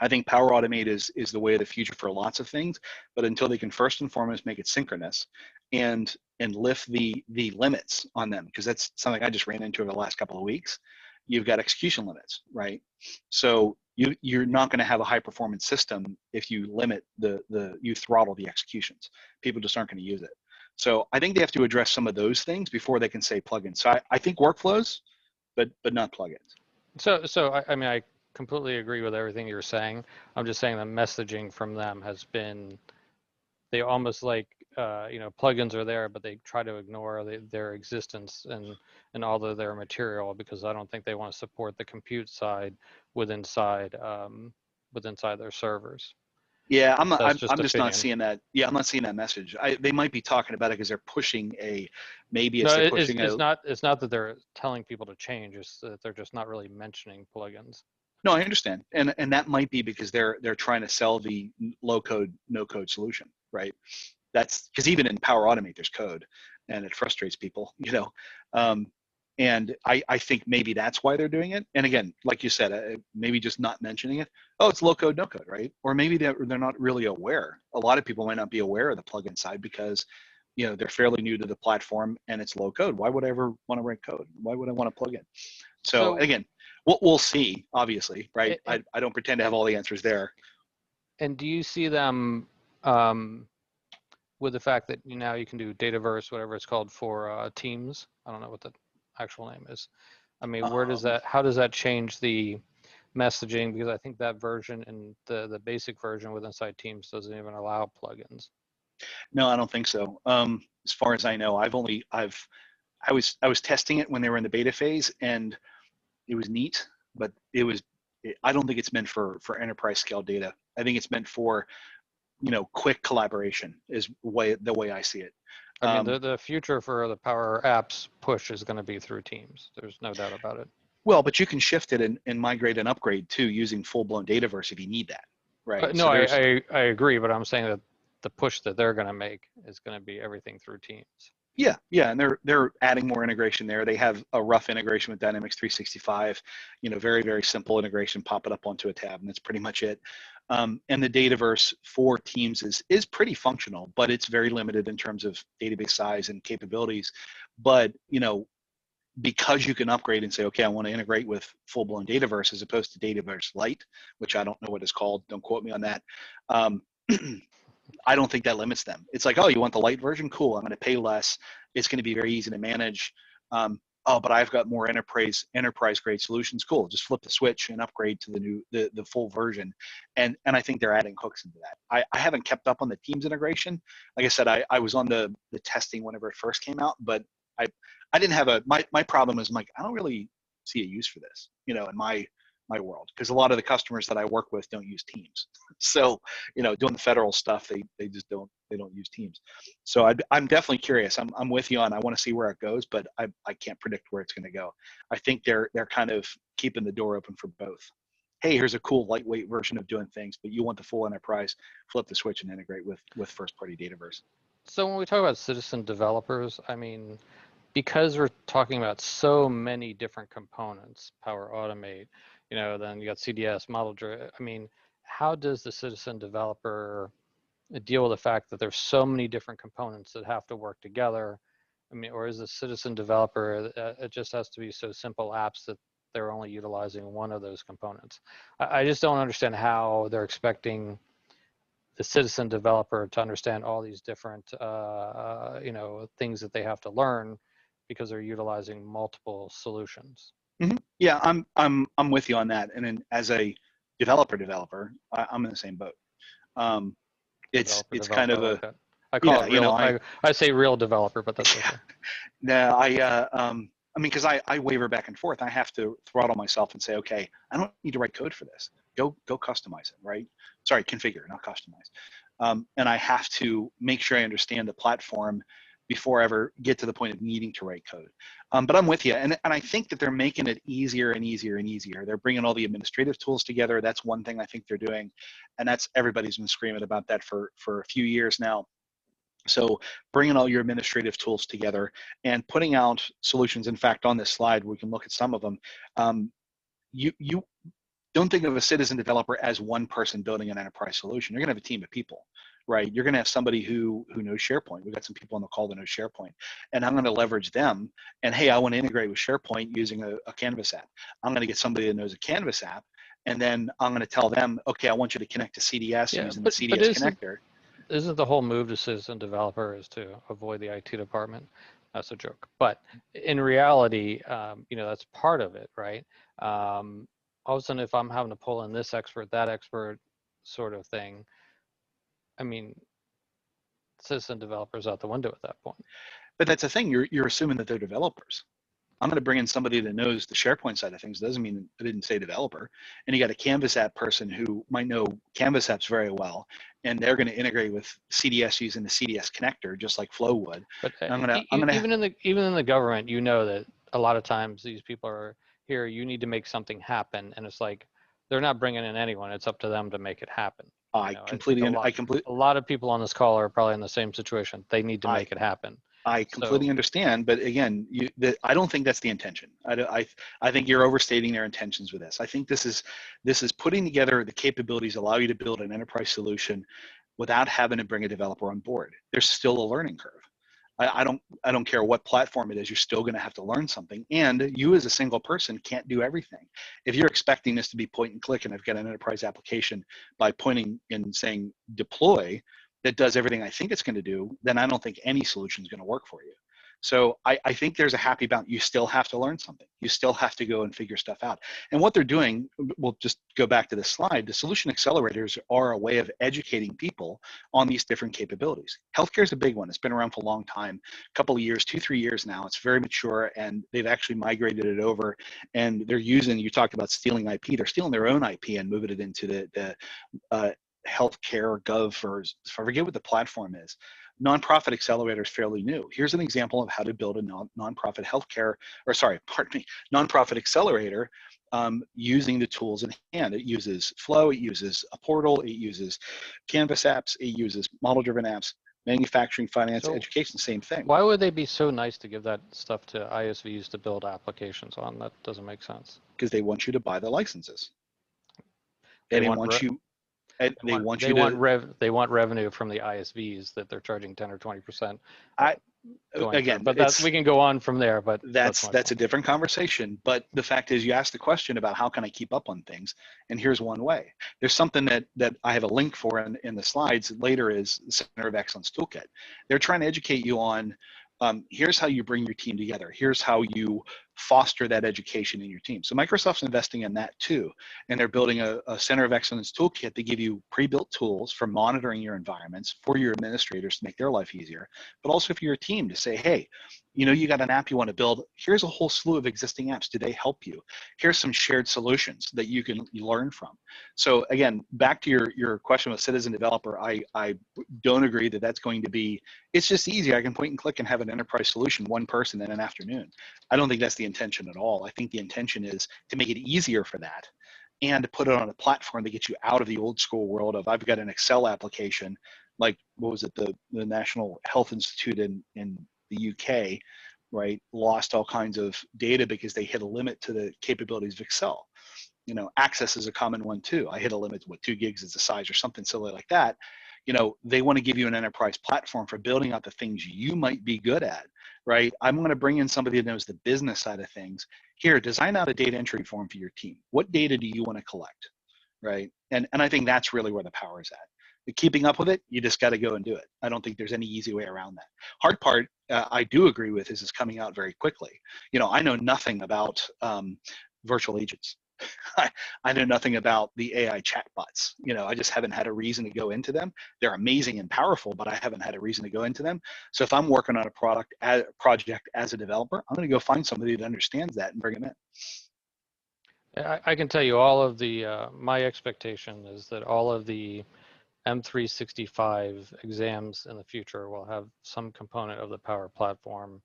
I think Power Automate is the way of the future for lots of things. But until they can first and foremost make it synchronous, and lift the limits on them, because that's something I just ran into over the last couple of weeks. You've got execution limits, right? So you're not going to have a high performance system if you limit you throttle the executions. People just aren't going to use it. So I think they have to address some of those things before they can say plugins. So I think workflows, but not plugins. So I completely agree with everything you're saying. I'm just saying the messaging from them has been, they almost like, plugins are there, but they try to ignore their existence and all of their material, because I don't think they want to support the compute side inside their servers. Yeah, I'm just not opinion. seeing that. Yeah, I'm not seeing that message. They might be talking about it because they're pushing No, it's not that they're telling people to change. It's that they're just not really mentioning plugins. No, I understand, and that might be because they're trying to sell the low code, no code solution, right? That's because even in Power Automate, there's code, and it frustrates people, and I think maybe that's why they're doing it. And again, like you said, maybe just not mentioning it. Oh, it's low code, no code, right? Or maybe they're not really aware. A lot of people might not be aware of the plugin side because they're fairly new to the platform and it's low code. Why would I ever want to write code? Why would I want to plug in? So again, we'll see, obviously, right? I don't pretend to have all the answers there. And do you see them with the fact that now you can do Dataverse, whatever it's called, for Teams? I don't know what the actual name is. I mean, how does that change the messaging? Because I think that version and the basic version with inside Teams doesn't even allow plugins. No, I don't think so. As far as I know, I was testing it when they were in the beta phase, and it was neat, but I don't think it's meant for enterprise scale data. I think it's meant for quick collaboration is the way I see it. I mean, the future for the Power Apps push is going to be through Teams. There's no doubt about it. Well, but you can shift it and migrate and upgrade too using full-blown Dataverse if you need that, right? No, I agree, but I'm saying that the push that they're going to make is going to be everything through Teams. Yeah, and they're adding more integration there. They have a rough integration with Dynamics 365, very, very simple integration, pop it up onto a tab, and that's pretty much it. And the Dataverse for Teams is pretty functional, but it's very limited in terms of database size and capabilities. But because you can upgrade and say, okay, I want to integrate with full-blown Dataverse as opposed to Dataverse Lite, which I don't know what it's called. Don't quote me on that. I don't think that limits them. It's like, oh, you want the light version? Cool. I'm going to pay less. It's going to be very easy to manage. oh, but I've got more enterprise grade solutions. Cool. Just flip the switch and upgrade to the full version. And I think they're adding hooks into that. I haven't kept up on the Teams integration. Like I said, I was on the testing whenever it first came out, but I didn't have my problem is, like, I don't really see a use for this, in my world, because a lot of the customers that I work with don't use Teams. So, doing the federal stuff, they just they don't use Teams. So I'm definitely curious. I'm with you on, I want to see where it goes, but I can't predict where it's going to go. I think they're kind of keeping the door open for both. Hey, here's a cool lightweight version of doing things, but you want the full enterprise, flip the switch and integrate with first party Dataverse. So when we talk about citizen developers, I mean, because we're talking about so many different components, Power Automate, then you got CDS, model driven. I mean, how does the citizen developer deal with the fact that there's so many different components that have to work together? I mean, or is the citizen developer, it just has to be so simple apps that they're only utilizing one of those components? I just don't understand how they're expecting the citizen developer to understand all these different, things that they have to learn because they're utilizing multiple solutions. Mm-hmm. Yeah, I'm with you on that. And then as a developer, I'm in the same boat. It's kind Developer, of I like a, that. I call yeah, it real. I say real developer, but that's okay. no, I mean, because I waver back and forth. I have to throttle myself and say, okay, I don't need to write code for this. Go customize it, right? Sorry, configure, not customize. And I have to make sure I understand the platform before I ever get to the point of needing to write code. But I'm with you, and I think that they're making it easier and easier and easier. They're bringing all the administrative tools together. That's one thing I think they're doing, and that's, everybody's been screaming about that for a few years now. So bringing all your administrative tools together and putting out solutions. In fact, on this slide, we can look at some of them. You don't think of a citizen developer as one person building an enterprise solution. You're going to have a team of people, right? You're going to have somebody who knows SharePoint. We've got some people on the call that know SharePoint, and I'm going to leverage them. And hey, I want to integrate with SharePoint using a Canvas app. I'm going to get somebody that knows a Canvas app, and then I'm going to tell them, okay, I want you to connect to CDS using the CDS connector. Isn't the whole move to citizen developer is to avoid the IT department? That's a joke. But in reality, that's part of it, right? All of a sudden, if I'm having to pull in this expert, that expert sort of thing, I mean, citizen developers out the window at that point. But that's the thing, you're assuming that they're developers. I'm going to bring in somebody that knows the SharePoint side of things. Doesn't mean I didn't say developer. And you got a Canvas app person who might know Canvas apps very well, and they're going to integrate with CDS using the CDS connector, just like Flow would. But even in the government, that a lot of times these people are here. You need to make something happen, and it's like they're not bringing in anyone. It's up to them to make it happen. I completely. A lot of people on this call are probably in the same situation. They need to make it happen. I completely understand, but again, I don't think that's the intention. I think you're overstating their intentions with this. I think this is putting together the capabilities allow you to build an enterprise solution without having to bring a developer on board. There's still a learning curve. I don't care what platform it is. You're still going to have to learn something, and you as a single person can't do everything. If you're expecting this to be point and click, and I've got an enterprise application by pointing and saying deploy, that does everything I think it's going to do, then I don't think any solution is going to work for you. So I think there's a happy balance. You still have to learn something. You still have to go and figure stuff out. And what they're doing, we'll just go back to this slide, the solution accelerators are a way of educating people on these different capabilities. Healthcare is a big one. It's been around for a long time, a couple of years, 2-3 years now. It's very mature, and they've actually migrated it over, and they're using, you talked about stealing IP, they're stealing their own IP and moving it into the healthcare gov, or I forget what the platform is. Nonprofit accelerator is fairly new. Here's an example of how to build a nonprofit healthcare, or sorry, pardon me, nonprofit accelerator using the tools in hand. It uses Flow, it uses a portal, it uses Canvas apps, it uses model-driven apps, manufacturing, finance, education, same thing. Why would they be so nice to give that stuff to ISVs to build applications on? That doesn't make sense. Because they want you to buy the licenses. They want you. They want revenue from the ISVs that they're charging 10 or 20%. We can go on from there, but that's a different conversation. But the fact is, you asked the question about how can I keep up on things, and here's one way. There's something that I have a link for in the slides later, is the Center of Excellence Toolkit. They're trying to educate you on Here's how you bring your team together. Here's how you foster that education in your team. So Microsoft's investing in that too. And they're building a center of excellence toolkit to give you pre-built tools for monitoring your environments for your administrators to make their life easier, but also for your team to say, hey, you got an app you want to build. Here's a whole slew of existing apps. Do they help you? Here's some shared solutions that you can learn from. So again, back to your question with citizen developer, I don't agree that that's going to be, it's just easy. I can point and click and have an enterprise solution, one person in an afternoon. I don't think that's the intention at all. I think the intention is to make it easier for that and to put it on a platform that gets you out of the old school world of, I've got an Excel application, like, what was it, the National Health Institute in the UK, right, lost all kinds of data because they hit a limit to the capabilities of Excel. Access is a common one too. I hit a limit, 2 gigs is the size or something silly like that. They want to give you an enterprise platform for building out the things you might be good at, right? I'm going to bring in somebody that knows the business side of things. Here, design out a data entry form for your team. What data do you want to collect, right? And I think that's really where the power is at. But keeping up with it, you just got to go and do it. I don't think there's any easy way around that. Hard part, I do agree with, is it's coming out very quickly. I know nothing about virtual agents. I know nothing about the AI chatbots. I just haven't had a reason to go into them. They're amazing and powerful, but I haven't had a reason to go into them. So if I'm working on a project as a developer, I'm going to go find somebody that understands that and bring them in. I can tell you all of the, my expectation is that all of the M365 exams in the future will have some component of the Power Platform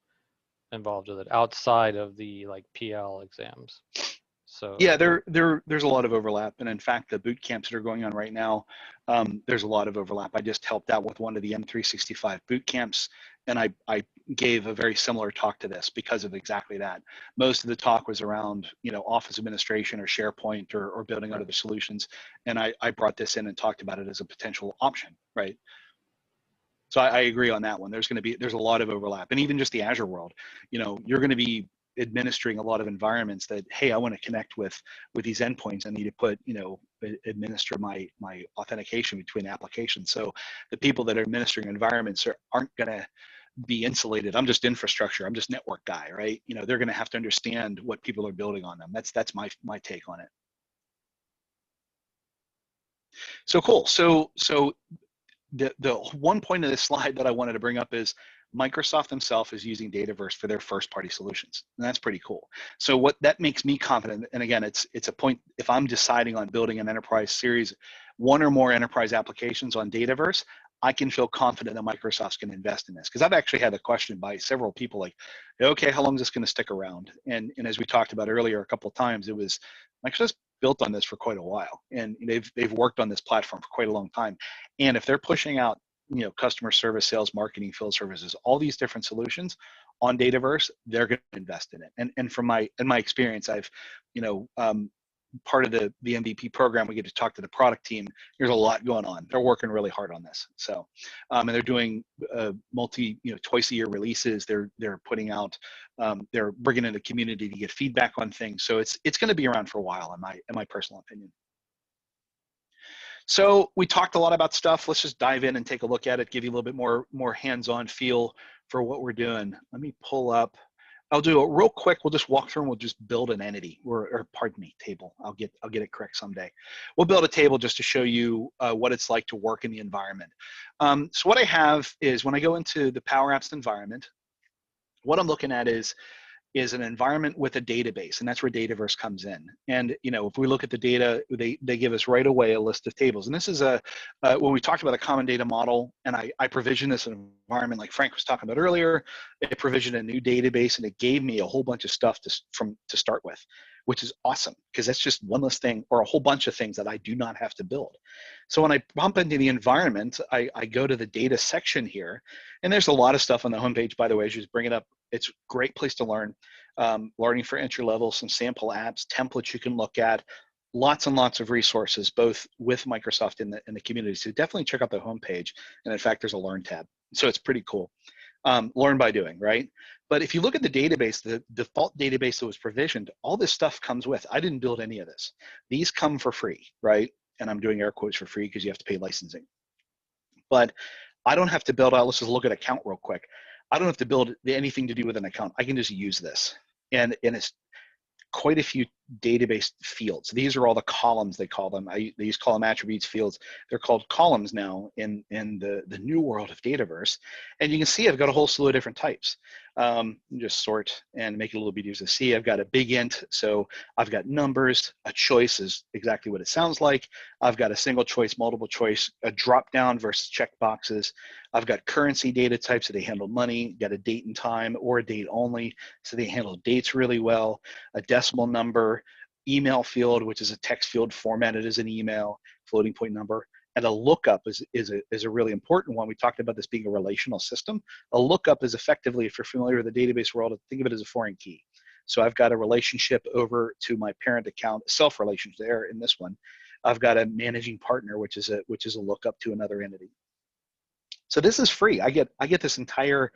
involved with it outside of the PL exams. So yeah, there's a lot of overlap, and in fact, the boot camps that are going on right now, there's a lot of overlap. I just helped out with one of the M365 boot camps, and I gave a very similar talk to this because of exactly that. Most of the talk was around Office administration or SharePoint or building out other solutions, and I brought this in and talked about it as a potential option, right? So I agree on that one. There's a lot of overlap, and even just the Azure world, you're going to be administering a lot of environments that, hey, I want to connect with these endpoints. I need to put, administer my authentication between applications. So the people that are administering environments aren't going to be insulated. I'm just infrastructure. I'm just network guy, right? They're going to have to understand what people are building on them. That's my take on it. So cool. So the one point of this slide that I wanted to bring up is Microsoft themselves is using Dataverse for their first party solutions. And that's pretty cool. So what that makes me confident, and again, it's a point, if I'm deciding on building an enterprise series, one or more enterprise applications on Dataverse, I can feel confident that Microsoft's going to invest in this. Because I've actually had a question by several people like, okay, how long is this going to stick around? And as we talked about earlier a couple of times, it was Microsoft's built on this for quite a while. And they've worked on this platform for quite a long time. And if they're pushing out customer service, sales, marketing, field services, all these different solutions on Dataverse, they're going to invest in it. And from my experience, I've, part of the MVP program, we get to talk to the product team. There's a lot going on. They're working really hard on this. So, and they're doing twice a year releases. They're putting out, they're bringing in the community to get feedback on things. So it's going to be around for a while, in my personal opinion. So we talked a lot about stuff. Let's just dive in and take a look at it, give you a little bit more hands-on feel for what we're doing. Let me pull up. I'll do it real quick. We'll just walk through and we'll just build an entity or pardon me, table. I'll get it correct someday. We'll build a table just to show you what it's like to work in the environment. So what I have is when I go into the Power Apps environment, what I'm looking at is an environment with a database, and that's where Dataverse comes in. And if we look at the data, they give us right away a list of tables. And this is when we talked about a common data model, and I provisioned this environment like Frank was talking about earlier. It provisioned a new database, and it gave me a whole bunch of stuff to start with, which is awesome because that's just one less thing or a whole bunch of things that I do not have to build. So when I bump into the environment, I go to the data section here, and there's a lot of stuff on the homepage, by the way, as you just bring it up. It's a great place to learn. Learning for entry level, some sample apps, templates you can look at, lots and lots of resources, both with Microsoft and the community. So definitely check out the homepage. And in fact, there's a Learn tab. So it's pretty cool. Learn by doing, right? But if you look at the database, the default database that was provisioned, all this stuff comes with. I didn't build any of this. These come for free, right? And I'm doing air quotes for free because you have to pay licensing. But I don't have to build out. Let's just look at account real quick. I don't have to build anything to do with an account. I can just use this. And it's quite a few database fields. These are all the columns, they call them. They use column attributes fields. They're called columns now in the new world of Dataverse. And you can see I've got a whole slew of different types. Just sort and make it a little bit easier to see. I've got a big int, so I've got numbers. A choice is exactly what it sounds like. I've got a single choice, multiple choice, a drop down versus check boxes. I've got currency data types, so they handle money. Got a date and time or a date only, so they handle dates really well. A decimal number, email field, which is a text field formatted as an email, floating point number. And a lookup is a really important one. We talked about this being a relational system. A lookup is effectively, if you're familiar with the database world, think of it as a foreign key. So I've got a relationship over to my parent account, self-relationship there in this one. I've got a managing partner, which is a lookup to another entity. So this is free. I get this entire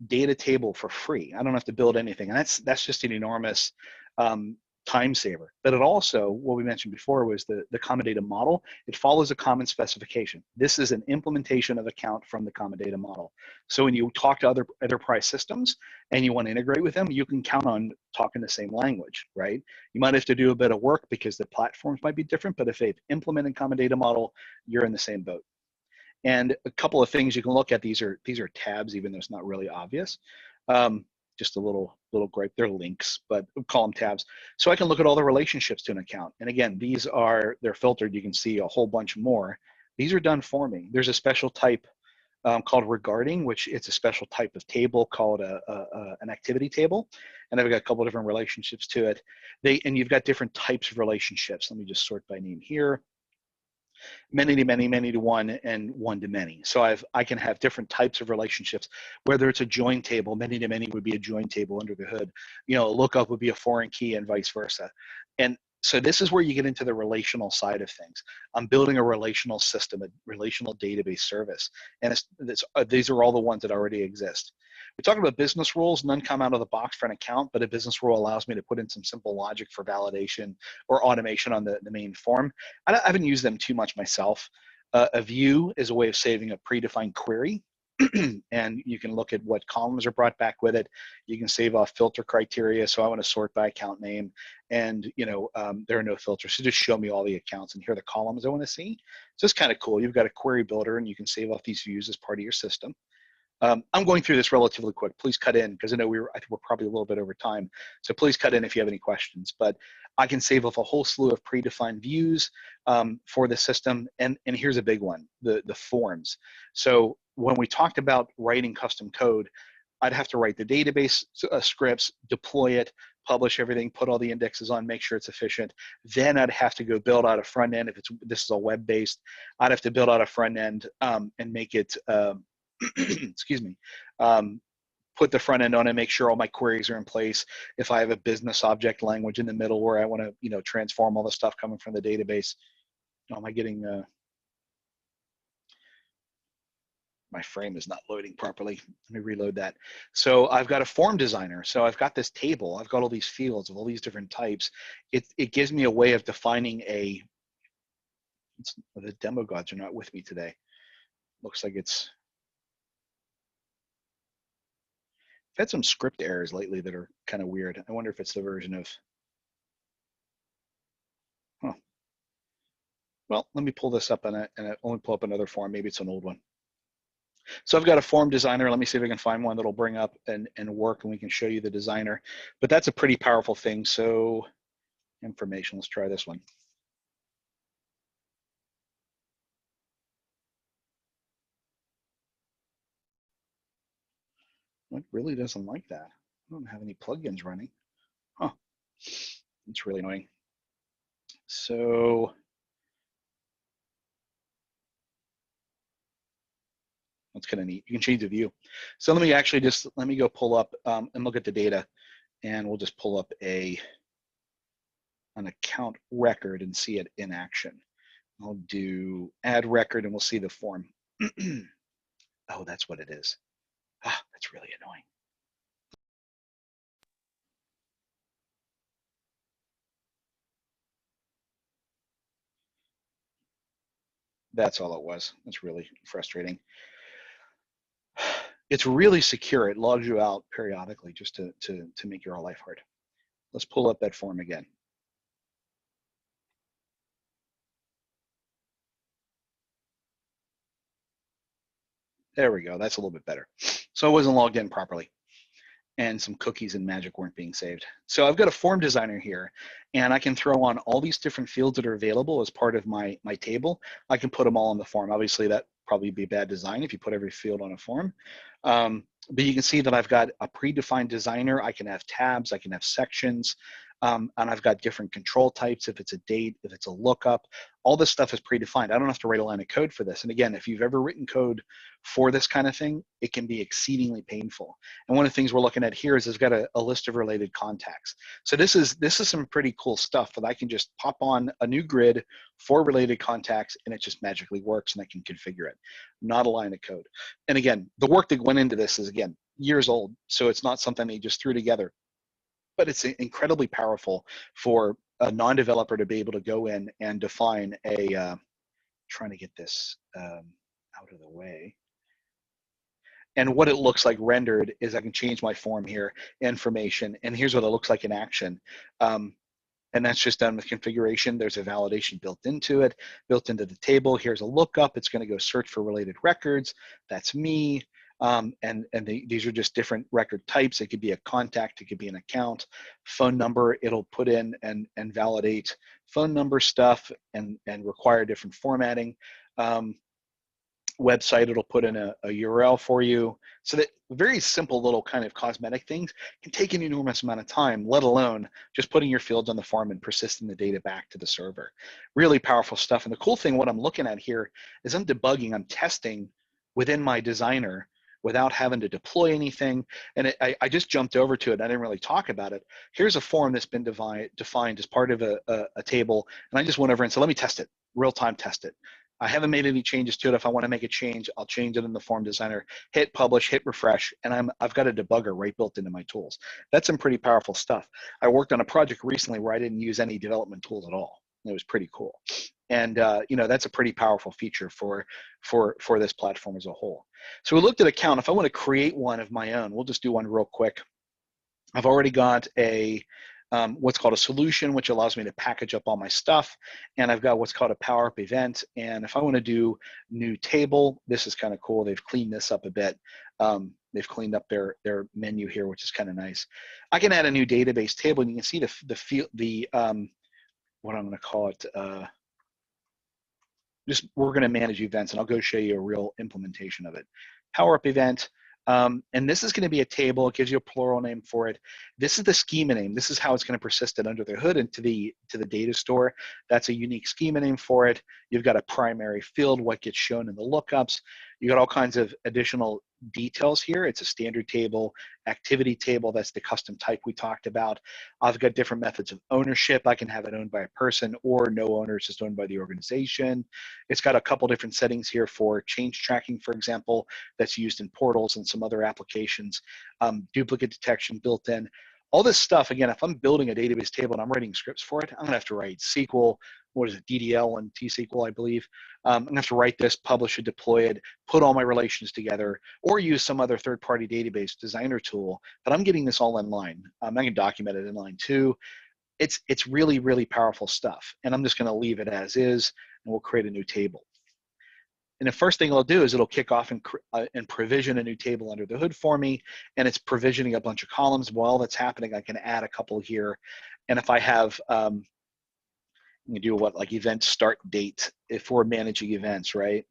data table for free. I don't have to build anything, and that's just an enormous time saver. But it also, what we mentioned before, was the common data model. It follows a common specification. This is an implementation of account from the common data model. So when you talk to other enterprise systems and you want to integrate with them, you can count on talking the same language, right? You might have to do a bit of work because the platforms might be different, but if they've implemented common data model, you're in the same boat. And a couple of things you can look at, these are tabs, even though it's not really obvious. Just a little gripe, they're links, but we'll call them tabs. So I can look at all the relationships to an account. And again, they're filtered. You can see a whole bunch more. These are done for me. There's a special type called regarding, which it's a special type of table called an activity table. And I've got a couple of different relationships to it. And you've got different types of relationships. Let me just sort by name here. Many to many, many to one, and one to many. So I can have different types of relationships, whether it's a join table, many to many would be a join table under the hood. A lookup would be a foreign key and vice versa. And so this is where you get into the relational side of things. I'm building a relational system, a relational database service. And these are all the ones that already exist. We talked about business rules. None come out of the box for an account, but a business rule allows me to put in some simple logic for validation or automation on the main form. I haven't used them too much myself. A view is a way of saving a predefined query. And you can look at what columns are brought back with it. You can save off filter criteria. So I want to sort by account name, and there are no filters. So just show me all the accounts, and here are the columns I want to see. So it's kind of cool. You've got a query builder, and you can save off these views as part of your system. I'm going through this relatively quick. Please cut in, because I know I think we're probably a little bit over time. So please cut in if you have any questions. But I can save off a whole slew of predefined views for the system. And here's a big one, the forms. So when we talked about writing custom code, I'd have to write the database scripts, deploy it, publish everything, put all the indexes on, make sure it's efficient. Then I'd have to go build out a front end. If this is a web-based, I'd have to build out a front end and make it excuse me, put the front end on and make sure all my queries are in place. If I have a business object language in the middle where I want to, transform all the stuff coming from the database. Oh, am I getting, my frame is not loading properly. Let me reload that. So I've got a form designer. So I've got this table. I've got all these fields of all these different types. It gives me a way of defining the demo gods are not with me today. Looks like it's, I've had some script errors lately that are kind of weird. I wonder if it's the version of, well, let me pull this up and I only pull up another form. Maybe it's an old one. So I've got a form designer. Let me see if I can find one that'll bring up and work, and we can show you the designer. But that's a pretty powerful thing. So information, let's try this one. It really doesn't like that. I don't have any plugins running. Huh. It's really annoying. So that's kind of neat. You can change the view. So let me go pull up and look at the data, and we'll just pull up an account record and see it in action. I'll do add record and we'll see the form. Oh, that's what it is. Ah, that's really annoying. That's all it was. That's really frustrating. It's really secure. It logs you out periodically just to make your life hard. Let's pull up that form again. There we go. That's a little bit better. So I wasn't logged in properly, and some cookies and magic weren't being saved. So I've got a form designer here, and I can throw on all these different fields that are available as part of my table. I can put them all on the form. Obviously, that probably be bad design if you put every field on a form. But you can see that I've got a predefined designer. I can have tabs, I can have sections, and I've got different control types. If it's a date, if it's a lookup, all this stuff is predefined. I don't have to write a line of code for this. And again, if you've ever written code for this kind of thing, it can be exceedingly painful. And one of the things we're looking at here is it's got a list of related contacts. So this is some pretty cool stuff that I can just pop on a new grid for related contacts, and it just magically works, and I can configure it. Not a line of code. And again, the work that went into this is, again, years old, so it's not something they just threw together. But it's incredibly powerful for a non-developer to be able to go in and define a, trying to get this out of the way. And what it looks like rendered is I can change my form here, information, and here's what it looks like in action. And that's just done with configuration. There's a validation built into it, built into the table. Here's a lookup. It's going to go search for related records. That's me. These are just different record types. It could be a contact. It could be an account. Phone number, it'll put in and validate phone number stuff and require different formatting. Website, it'll put in a URL for you. So that very simple little kind of cosmetic things can take an enormous amount of time, let alone just putting your fields on the form and persisting the data back to the server. Really powerful stuff. And the cool thing, what I'm looking at here is I'm debugging, I'm testing within my designer without having to deploy anything. And I just jumped over to it. I didn't really talk about it. Here's a form that's been defined as part of a table. And I just went over and said, let me test it, real-time test it. I haven't made any changes to it. If I want to make a change, I'll change it in the form designer, hit publish, hit refresh, and I've got a debugger right built into my tools. That's some pretty powerful stuff. I worked on a project recently where I didn't use any development tools at all. It was pretty cool. And that's a pretty powerful feature for this platform as a whole. So we looked at account. If I want to create one of my own, we'll just do one real quick. I've already got a what's called a solution, which allows me to package up all my stuff. And I've got what's called a Power Up event. And if I want to do new table, this is kind of cool. They've cleaned this up a bit. They've cleaned up their menu here, which is kind of nice. I can add a new database table, and you can see what I'm going to call it. We're going to manage events, and I'll go show you a real implementation of it. Power Up event. And this is going to be a table. It gives you a plural name for it. This is the schema name. This is how it's going to persist it under the hood into the data store. That's a unique schema name for it. You've got a primary field, what gets shown in the lookups. You got all kinds of additional details here. It's a standard table, activity table. That's the custom type we talked about. I've got different methods of ownership. I can have it owned by a person or no owner. It's just owned by the organization. It's got a couple different settings here for change tracking, for example, that's used in portals and some other applications. Duplicate detection built in. All this stuff, again, if I'm building a database table and I'm writing scripts for it, I'm going to have to write SQL, what is it, DDL and T-SQL, I believe. I'm going to have to write this, publish it, deploy it, put all my relations together, or use some other third-party database designer tool. But I'm getting this all in line. I can document it in line too. It's really, really powerful stuff. And I'm just going to leave it as is, and we'll create a new table. And the first thing it'll do is it'll kick off and provision a new table under the hood for me, and it's provisioning a bunch of columns. While that's happening, I can add a couple here. And if I have, you do like event start date if we're managing events, right?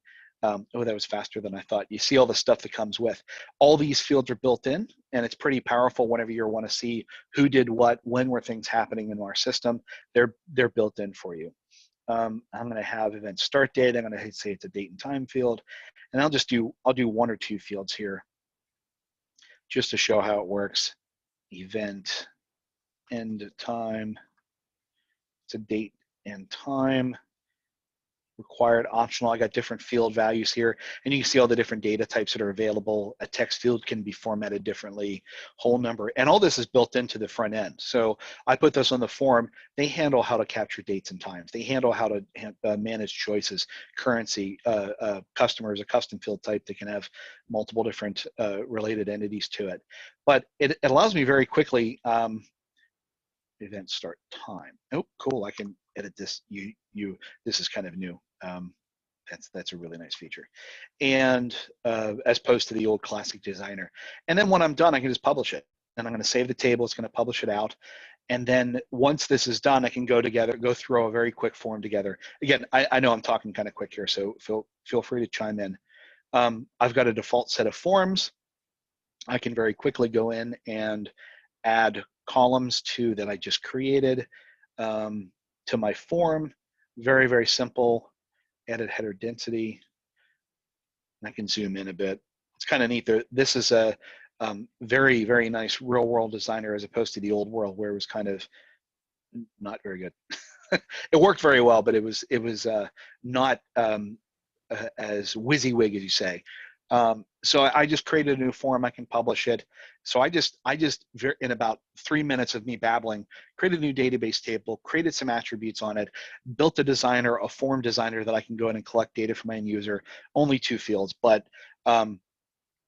Oh, that was faster than I thought. You see all the stuff that comes with. All these fields are built in, and it's pretty powerful whenever you want to see who did what, when were things happening in our system. They're built in for you. I'm going to have event start date. I'm going to say it's a date and time field, and I'll do one or two fields here just to show how it works. Event end time. It's a date and time. required, optional. I got different field values here, and you can see all the different data types that are available. A text field can be formatted differently, whole number, and all this is built into the front end. So I put this on the form. They handle how to capture dates and times. They handle how to manage choices, currency, customers, a custom field type that can have multiple different related entities to it. But it allows me very quickly, event start time. Oh, cool, I can edit this. This is kind of new. That's a really nice feature. And as opposed to the old classic designer. And then when I'm done, I can just publish it. And I'm going to save the table. It's going to publish it out. And then once this is done, I can go through a very quick form together. Again, I know I'm talking kind of quick here, so feel free to chime in. I've got a default set of forms. I can very quickly go in and add columns that I just created to my form. Very, very simple. Edit header density. I can zoom in a bit. It's kind of neat. This is a very, very nice real world designer as opposed to the old world where it was kind of not very good. It worked very well, but it was not as WYSIWYG as you say. So I just created a new form. I can publish it. So I just in about 3 minutes of me babbling, created a new database table, created some attributes on it, built a form designer that I can go in and collect data from my end user. Only 2 fields, but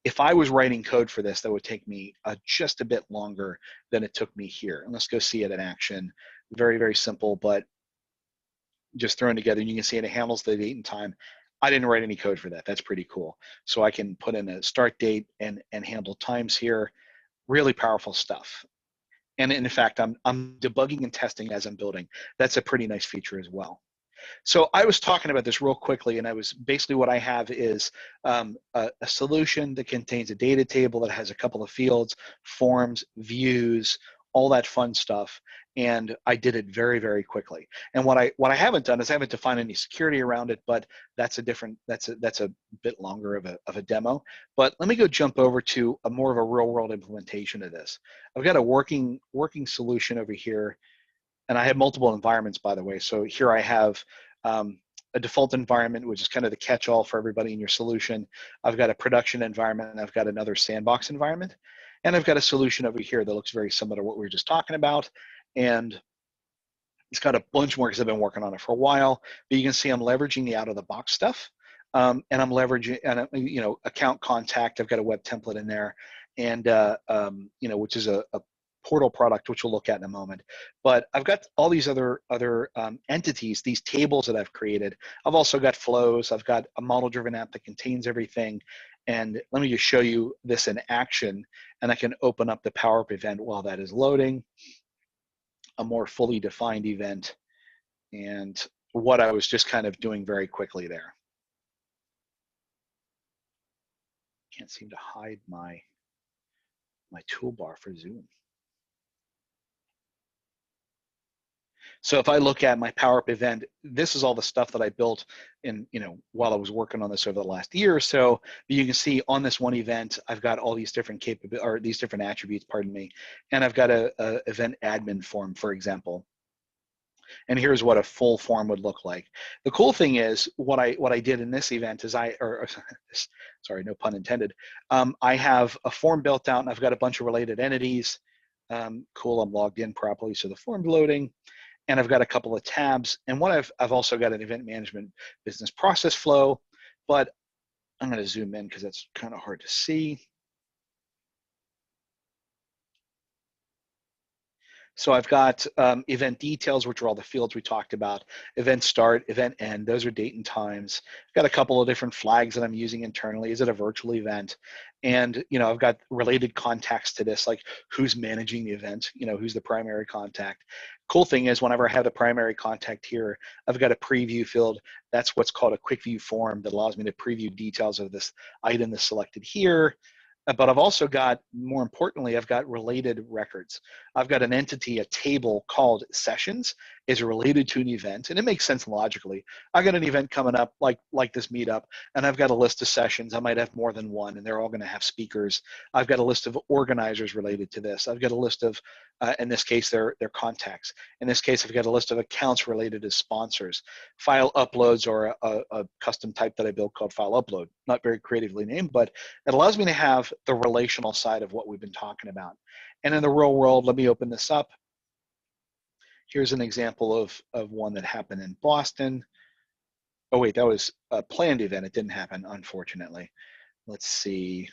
if I was writing code for this, that would take me just a bit longer than it took me here. And let's go see it in action. Very, very simple, but just thrown together. And you can see it handles the date and time. I didn't write any code for that. That's pretty cool. So I can put in a start date and handle times here. Really powerful stuff. And in fact, I'm debugging and testing as I'm building. That's a pretty nice feature as well. So I was talking about this real quickly, and I was basically what I have is a solution that contains a data table that has a couple of fields, forms, views, all that fun stuff. And I did it very, very quickly. And what I haven't done is I haven't defined any security around it, but that's a bit longer of a demo. But let me go jump over to a more of a real world implementation of this. I've got a working solution over here. And I have multiple environments, by the way. So here I have a default environment, which is kind of the catch-all for everybody in your solution. I've got a production environment, and I've got another sandbox environment. And I've got a solution over here that looks very similar to what we were just talking about. And it's got a bunch more because I've been working on it for a while. But you can see I'm leveraging the out-of-the-box stuff. And I'm leveraging, account contact. I've got a web template in there. And, which is a portal product, which we'll look at in a moment. But I've got all these other entities, these tables that I've created. I've also got flows. I've got a model-driven app that contains everything. And let me just show you this in action. And I can open up the Power Up event while that is loading. A more fully defined event. And what I was just kind of doing very quickly there. Can't seem to hide my toolbar for Zoom. So if I look at my Power Up event, this is all the stuff that I built in, while I was working on this over the last year or so. But you can see on this one event, I've got all these different these different attributes, pardon me. And I've got a event admin form, for example. And here's what a full form would look like. The cool thing is what I did in this event is sorry, no pun intended. I have a form built out and I've got a bunch of related entities. Cool, I'm logged in properly, so the form's loading. And I've got a couple of tabs. And I've also got an event management business process flow, but I'm going to zoom in because that's kind of hard to see. So I've got event details, which are all the fields we talked about, event start, event end, those are date and times. I've got a couple of different flags that I'm using internally. Is it a virtual event? And, I've got related contacts to this, like who's managing the event, who's the primary contact. Cool thing is whenever I have the primary contact here, I've got a preview field. That's what's called a quick view form that allows me to preview details of this item that's selected here. but I've also got, more importantly, I've got related records. I've got an entity, a table called sessions is related to an event, and it makes sense logically. I've got an event coming up like this meetup, and I've got a list of sessions. I might have more than one, and they're all going to have speakers. I've got a list of organizers related to this. I've got a list of, in this case, their contacts. In this case, I've got a list of accounts related to sponsors, file uploads, or a custom type that I built called file upload. Not very creatively named, but it allows me to have the relational side of what we've been talking about. And in the real world, let me open this up. Here's an example of one that happened in Boston. Oh wait, that was a planned event. It didn't happen, unfortunately. Let's see.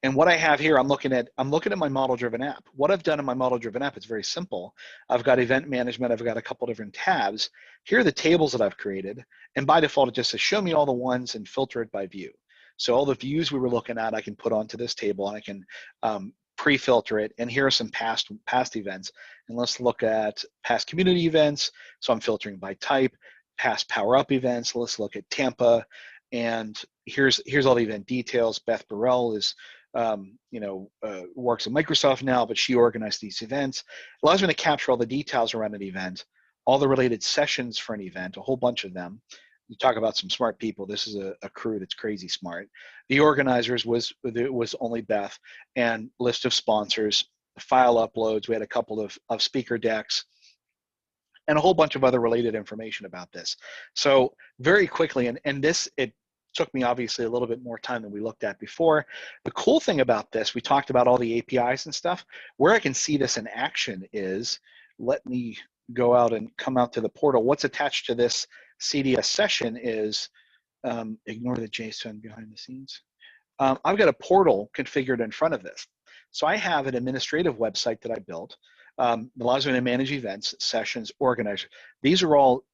And what I have here, I'm looking at my model-driven app. What I've done in my model-driven app is very simple. I've got event management. I've got a couple different tabs. Here are the tables that I've created. And by default, it just says, show me all the ones and filter it by view. So all the views we were looking at, I can put onto this table, and I can pre-filter it. And here are some past events. And let's look at past community events. So I'm filtering by type, past Power Up events. Let's look at Tampa. And here's all the event details. Beth Burrell is works at Microsoft now, but she organized these events. It allows me to capture all the details around an event, all the related sessions for an event, a whole bunch of them. You talk about some smart people. This is a crew that's crazy smart. The organizers was only Beth, and list of sponsors, file uploads. We had a couple of speaker decks, and a whole bunch of other related information about this. So very quickly, and this, it took me obviously a little bit more time than we looked at before. The cool thing about this, we talked about all the APIs and stuff. Where I can see this in action is, let me go out and come out to the portal. What's attached to this CDS session is, ignore the JSON behind the scenes. I've got a portal configured in front of this. So I have an administrative website that I built. Allows me to manage events, sessions, organize. These are all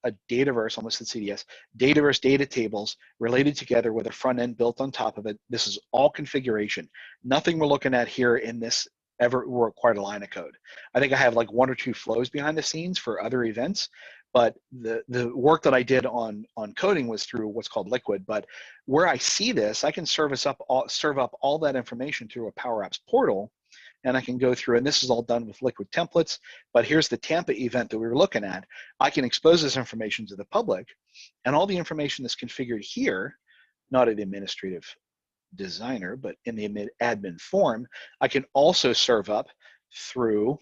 a Dataverse, almost at CDS, Dataverse data tables related together with a front end built on top of it. This is all configuration. Nothing we're looking at here in this ever required a line of code. I think I have like one or two flows behind the scenes for other events, but the work that I did on coding was through what's called Liquid. But where I see this, I can serve up all that information through a Power Apps portal, and I can go through, and this is all done with Liquid templates, but here's the Tampa event that we were looking at. I can expose this information to the public, and all the information that's configured here, not an administrative designer, but in the admin form, I can also serve up through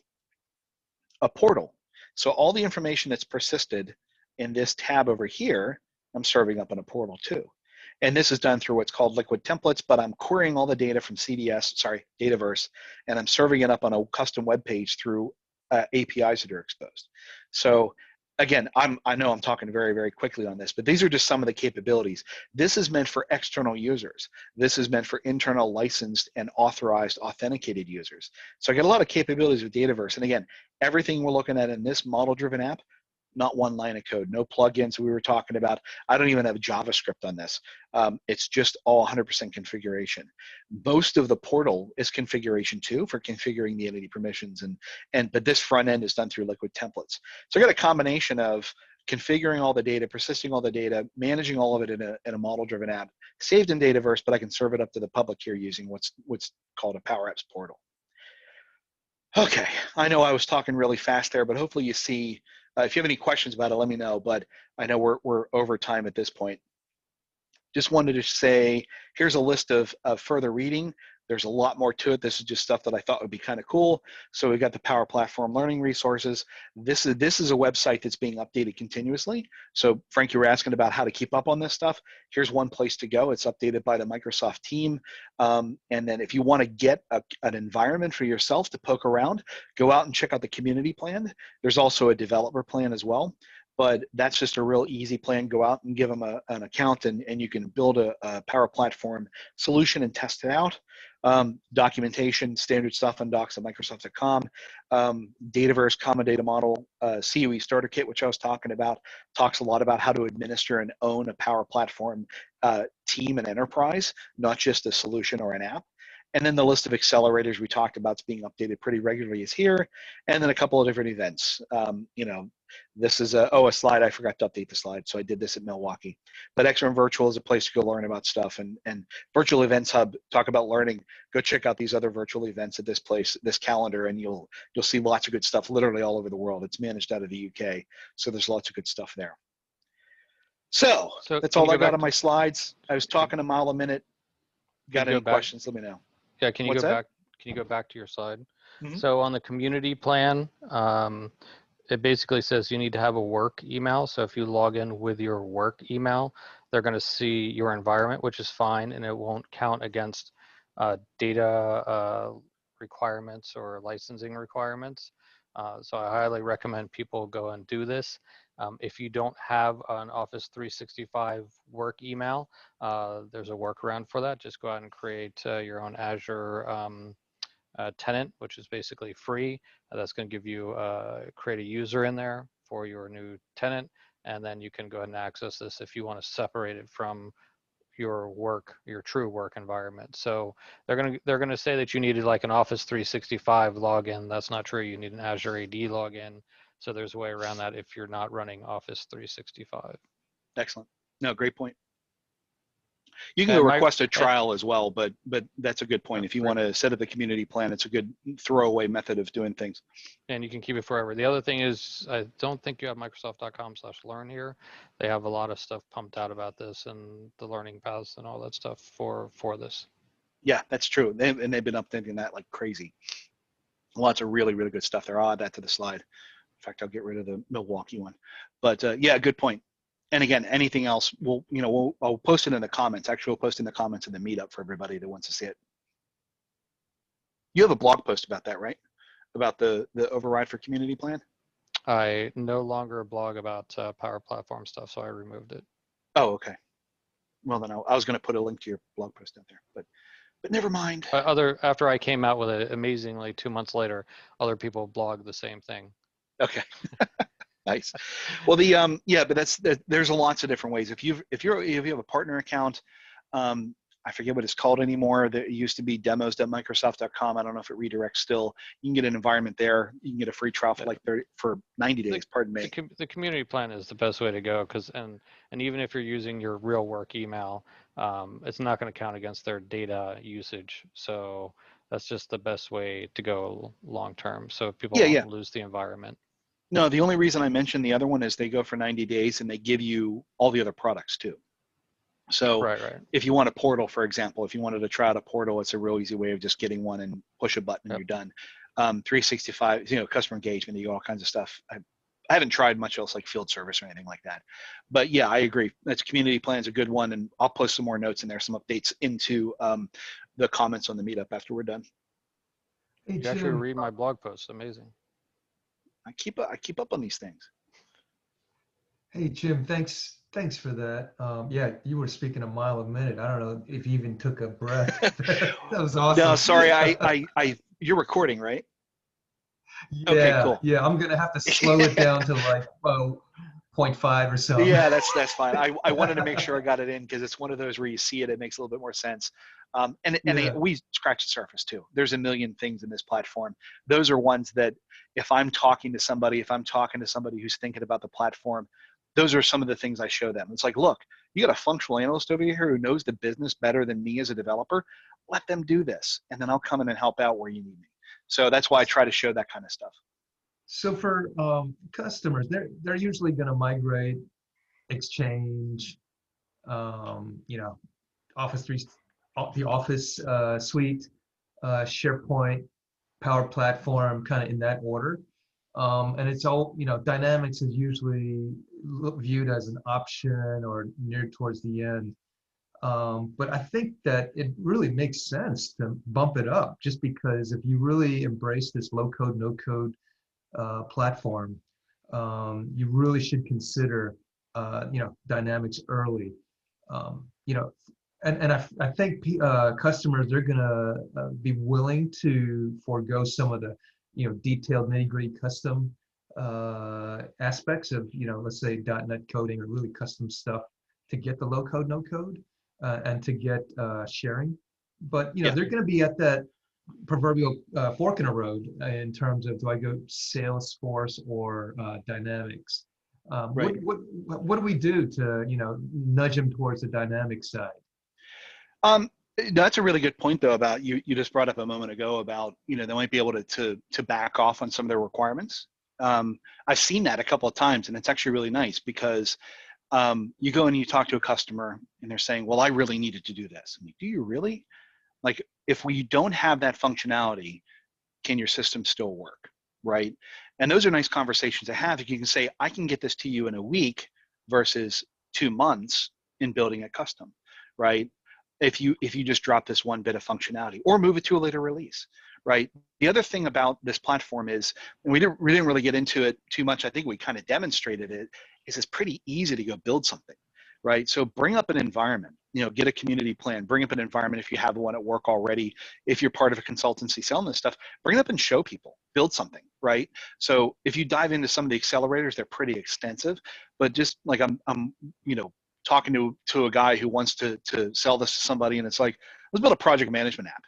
a portal. So all the information that's persisted in this tab over here, I'm serving up in a portal too. And this is done through what's called Liquid templates, but I'm querying all the data from Dataverse, and I'm serving it up on a custom web page through APIs that are exposed. So again, I know I'm talking very, very quickly on this, but these are just some of the capabilities. This is meant for external users. This is meant for internal licensed and authorized authenticated users. So I get a lot of capabilities with Dataverse. And again, everything we're looking at in this model-driven app, not one line of code, no plugins we were talking about. I don't even have JavaScript on this. It's just all 100% configuration. Most of the portal is configuration too for configuring the entity permissions, but this front end is done through Liquid templates. So I got a combination of configuring all the data, persisting all the data, managing all of it in a model-driven app, saved in Dataverse, but I can serve it up to the public here using what's called a Power Apps portal. Okay, I know I was talking really fast there, but hopefully you see. If you have any questions about it, let me know. But I know we're over time at this point. Just wanted to say, here's a list of further reading. There's a lot more to it. This is just stuff that I thought would be kind of cool. So we've got the Power Platform learning resources. This is a website that's being updated continuously. So Frank, you were asking about how to keep up on this stuff. Here's one place to go. It's updated by the Microsoft team. And then if you want to get an environment for yourself to poke around, go out and check out the community plan. There's also a developer plan as well. But that's just a real easy plan. Go out and give them an account, and you can build a Power Platform solution and test it out. Documentation, standard stuff on docs at Microsoft.com. Dataverse, Common Data Model, CUE Starter Kit, which I was talking about, talks a lot about how to administer and own a Power Platform team and enterprise, not just a solution or an app. And then the list of accelerators we talked about is being updated pretty regularly is here. And then a couple of different events. This is a slide. I forgot to update the slide, so I did this at Milwaukee. But xRM Virtual is a place to go learn about stuff. And Virtual Events Hub, talk about learning. Go check out these other virtual events at this place, this calendar, and you'll see lots of good stuff literally all over the world. It's managed out of the UK, so there's lots of good stuff there. So that's all I got on my slides. I was talking a mile a minute. Got any questions? Let me know. Yeah, can you go back? Can you go back to your slide? Mm-hmm. So on the community plan, it basically says you need to have a work email. So if you log in with your work email, they're going to see your environment, which is fine, and it won't count against data requirements or licensing requirements. So I highly recommend people go and do this. If you don't have an Office 365 work email, there's a workaround for that. Just go out and create your own Azure tenant, which is basically free. That's going to give you create a user in there for your new tenant, and then you can go ahead and access this if you want to separate it from your true work environment. So they're going to say that you needed like an Office 365 login. That's not true. You need an Azure AD login. So there's a way around that if you're not running Office 365. Excellent. No, great point. You can request a trial as well, but that's a good point. If you want to set up the community plan, it's a good throwaway method of doing things. And you can keep it forever. The other thing is, I don't think you have Microsoft.com/learn here. They have a lot of stuff pumped out about this and the learning paths and all that stuff for this. Yeah, that's true. They've been updating that like crazy. Lots of really, really good stuff there. I'll add that to the slide. In fact, I'll get rid of the Milwaukee one. But yeah, good point. And again, anything else, I'll post it in the comments. Actually, we'll post in the comments in the meetup for everybody that wants to see it. You have a blog post about that, right? About the override for community plan? I no longer blog about Power Platform stuff, so I removed it. Oh, okay. Well, then I was going to put a link to your blog post out there, but never mind. After I came out with it, amazingly, 2 months later, other people blog the same thing. Okay. Nice. Well, but there's lots of different ways. If you have a partner account, I forget what it's called anymore. There used to be demos.microsoft.com. I don't know if it redirects still. You can get an environment there. You can get a free trial for 90 days. Pardon me. The community plan is the best way to go and even if you're using your real work email, it's not going to count against their data usage. So that's just the best way to go long term. So people don't lose the environment. No, the only reason I mentioned the other one is they go for 90 days and they give you all the other products too. So right. If you want a portal, for example, if you wanted to try out a portal, it's a real easy way of just getting one and push a button and you're done. 365, customer engagement, you got all kinds of stuff. I haven't tried much else like field service or anything like that. But yeah, I agree. That's community plan is a good one. And I'll post some more notes in there, some updates into the comments on the meetup after we're done. Hey, you actually read my blog post. Amazing. I keep up on these things. Hey, Jim, thanks for that. Yeah, you were speaking a mile a minute. I don't know if you even took a breath. That was awesome. No, sorry. You're recording, right? Yeah, okay, cool. Yeah, I'm gonna have to slow it down to like 0.5 or so. Yeah, that's fine. I wanted to make sure I got it in because it's one of those where you see it makes a little bit more sense. We scratch the surface too. There's a million things in this platform. Those are ones that if I'm talking to somebody who's thinking about the platform, those are some of the things I show them. It's like, look, you got a functional analyst over here who knows the business better than me as a developer. Let them do this, and then I'll come in and help out where you need me. So that's why I try to show that kind of stuff. So for customers, they're usually going to migrate, Exchange, Office 3, the Office suite, SharePoint, Power Platform, kind of in that order. And it's all, Dynamics is usually viewed as an option or near towards the end. But I think that it really makes sense to bump it up just because if you really embrace this low code, no code platform, you really should consider, Dynamics early. And I think customers are gonna be willing to forego some of the, detailed nitty-gritty custom aspects of, let's say .NET coding or really custom stuff to get the low code, no code, and to get sharing but Yeah. they're going to be at that proverbial fork in the road in terms of, do I go Salesforce or Dynamics? Right. What do we do to nudge them towards the Dynamics side? Um, that's a really good point, though, about you just brought up a moment ago about, they might be able to back off on some of their requirements. I've seen that a couple of times, and it's actually really nice because you go and you talk to a customer and they're saying, well, I really needed to do this. I'm like, do you really? Like, if we don't have that functionality, can your system still work, right? And those are nice conversations to have. You can say, I can get this to you in a week versus 2 months in building a custom, right? If you just drop this one bit of functionality or move it to a later release, right? The other thing about this platform is, and we didn't really get into it too much, I think we kind of demonstrated it, is it's pretty easy to go build something, right? So bring up an environment, get a community plan, bring up an environment if you have one at work already. If you're part of a consultancy selling this stuff, bring it up and show people, build something, right? So if you dive into some of the accelerators, they're pretty extensive, but just like I'm talking to a guy who wants to sell this to somebody, and it's like, let's build a project management app.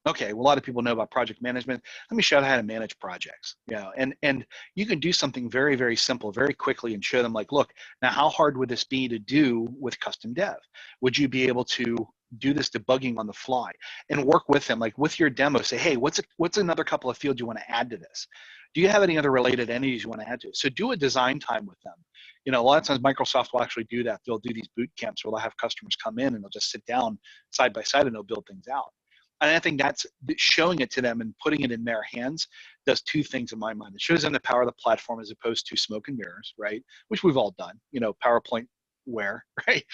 Okay, well, a lot of people know about project management. Let me show you how to manage projects. And you can do something very, very simple, very quickly, and show them like, look, now how hard would this be to do with custom dev? Would you be able to do this debugging on the fly and work with them, like with your demo? Say, hey, what's another couple of fields you want to add to this? Do you have any other related entities you want to add to it? So do a design time with them. A lot of times Microsoft will actually do that. They'll do these boot camps where they'll have customers come in and they'll just sit down side by side and they'll build things out. And I think that's showing it to them and putting it in their hands does two things in my mind. It shows them the power of the platform as opposed to smoke and mirrors, right? Which we've all done, PowerPoint where, right?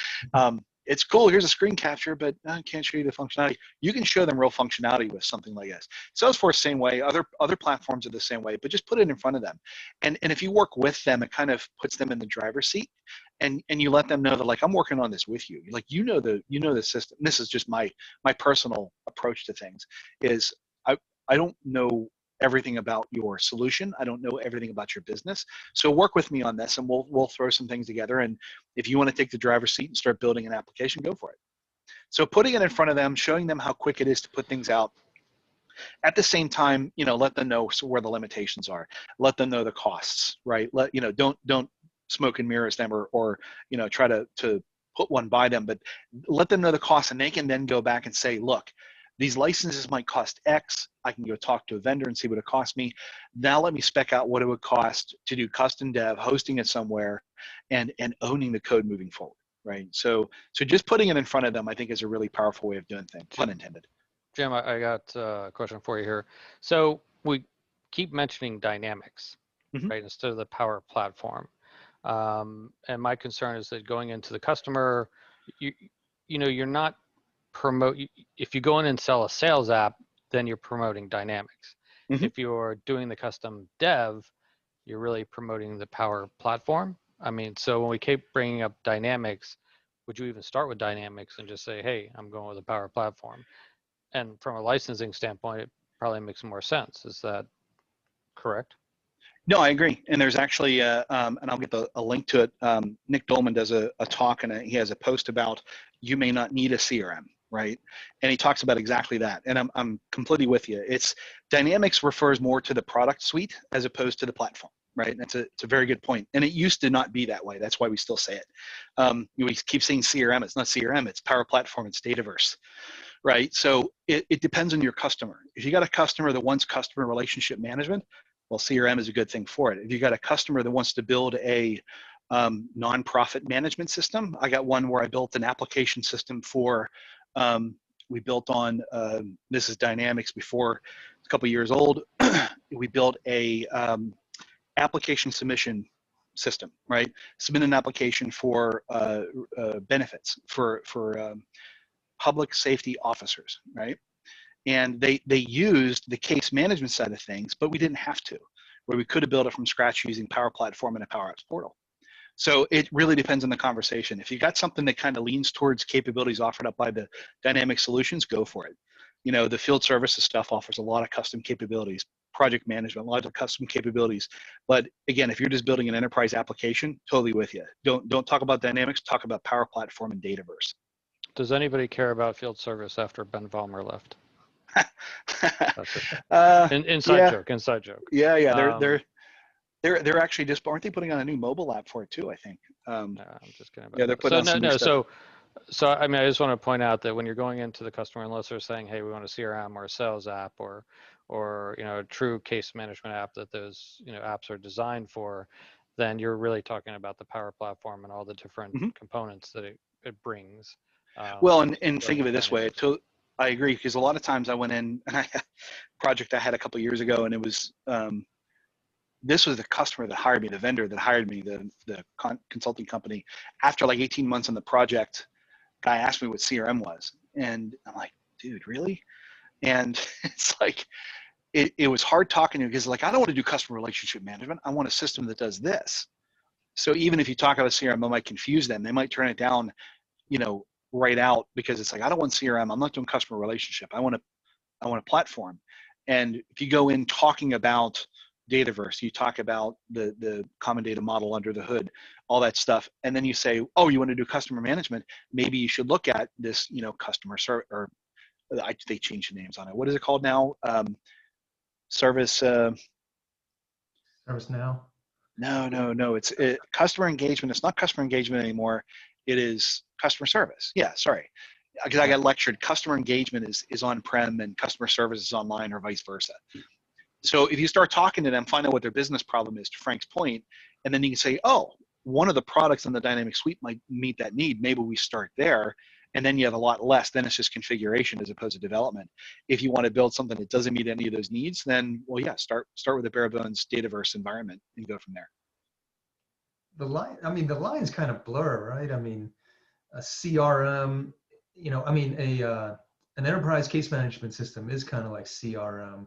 It's cool, here's a screen capture, but I can't show you the functionality. You can show them real functionality with something like this. Salesforce, same way, other platforms are the same way, but just put it in front of them. And if you work with them, it kind of puts them in the driver's seat. And you let them know that, like, I'm working on this with you. Like, the system. This is just my personal approach to things. Is I don't know everything about your solution. I don't know everything about your business. So work with me on this, and we'll throw some things together. And if you want to take the driver's seat and start building an application, go for it. So putting it in front of them, showing them how quick it is to put things out. At the same time, let them know where the limitations are. Let them know the costs, right? Don't smoke and mirrors them or try to put one by them, but let them know the cost, and they can then go back and say, look, these licenses might cost X. I can go talk to a vendor and see what it costs me. Now let me spec out what it would cost to do custom dev, hosting it somewhere, and owning the code moving forward, right? So just putting it in front of them, I think, is a really powerful way of doing things, pun intended. Jim, I got a question for you here. So we keep mentioning Dynamics, right, instead of the Power Platform. And my concern is that going into the customer, you're not if you go in and sell a sales app, then you're promoting Dynamics. If you're doing the custom dev, you're really promoting the Power Platform. I mean, so when we keep bringing up Dynamics, would you even start with Dynamics and just say, hey, I'm going with the Power Platform? And from a licensing standpoint, it probably makes more sense. Is that correct? No, I agree. And there's actually, and I'll get a link to it. Nick Dolman does a talk, and he has a post about you may not need a CRM, right? And he talks about exactly that. And I'm completely with you. It's Dynamics refers more to the product suite as opposed to the platform, right? And it's a very good point. And it used to not be that way. That's why we still say it. We keep saying CRM. It's not CRM. It's Power Platform. It's Dataverse. Right. So it depends on your customer. If you got a customer that wants customer relationship management, well, CRM is a good thing for it. If you got a customer that wants to build a nonprofit management system, I got one where I built an application system for, we built on, this is Dynamics before, it's a couple of years old. We built a application submission system, right? Submit an application for benefits for public safety officers, right? And they used the case management side of things, but we didn't have to, where we could have built it from scratch using Power Platform and a Power Apps portal. So it really depends on the conversation. If you got something that kind of leans towards capabilities offered up by the dynamic solutions, go for it. The field services stuff offers a lot of custom capabilities, project management, a lot of custom capabilities. But again, if you're just building an enterprise application, totally with you. Don't talk about Dynamics, talk about Power Platform and Dataverse. Does anybody care about field service after Ben Vollmer left? That's it. Inside yeah, joke. Inside joke. yeah. Um, They're actually just, aren't they putting on a new mobile app for it too? I think. no, I'm just kidding Yeah, about they're that. putting So on some new stuff. So I mean, I just want to point out that when you're going into the customer, unless they're saying, "Hey, we want a CRM or a sales app or a true case management app that those apps are designed for," then you're really talking about the Power Platform and all the different Mhm. components that it brings. Well, and think Going of it into this way. Dynamics. I agree, because a lot of times I went in and project I had a couple of years ago, and it was this was the customer that hired me, the vendor that hired me, the consulting company. After like 18 months on the project, guy asked me what CRM was, and I'm like, dude, really? And it's like it was hard talking to him, because like, I don't want to do customer relationship management. I want a system that does this. So even if you talk about CRM, it might confuse them. They might turn it down, right out, because it's like, I don't want CRM. I'm not doing customer relationship. I want a platform. And if you go in talking about Dataverse, you talk about the common data model under the hood, all that stuff, and then you say, oh, you want to do customer management, maybe you should look at this, customer service, or they changed the names on it. What is it called now? Service. ServiceNow. No. It's customer engagement. It's not customer engagement anymore. It is customer service. Yeah, sorry. Because I got lectured, customer engagement is on-prem and customer service is online, or vice versa. So if you start talking to them, find out what their business problem is, to Frank's point, and then you can say, oh, one of the products in the Dynamic Suite might meet that need. Maybe we start there, and then you have a lot less. Then it's just configuration as opposed to development. If you want to build something that doesn't meet any of those needs, then, well, yeah, start with a bare bones Dataverse environment and go from there. The lines kind of blur, right? I mean, a CRM, an enterprise case management system is kind of like CRM.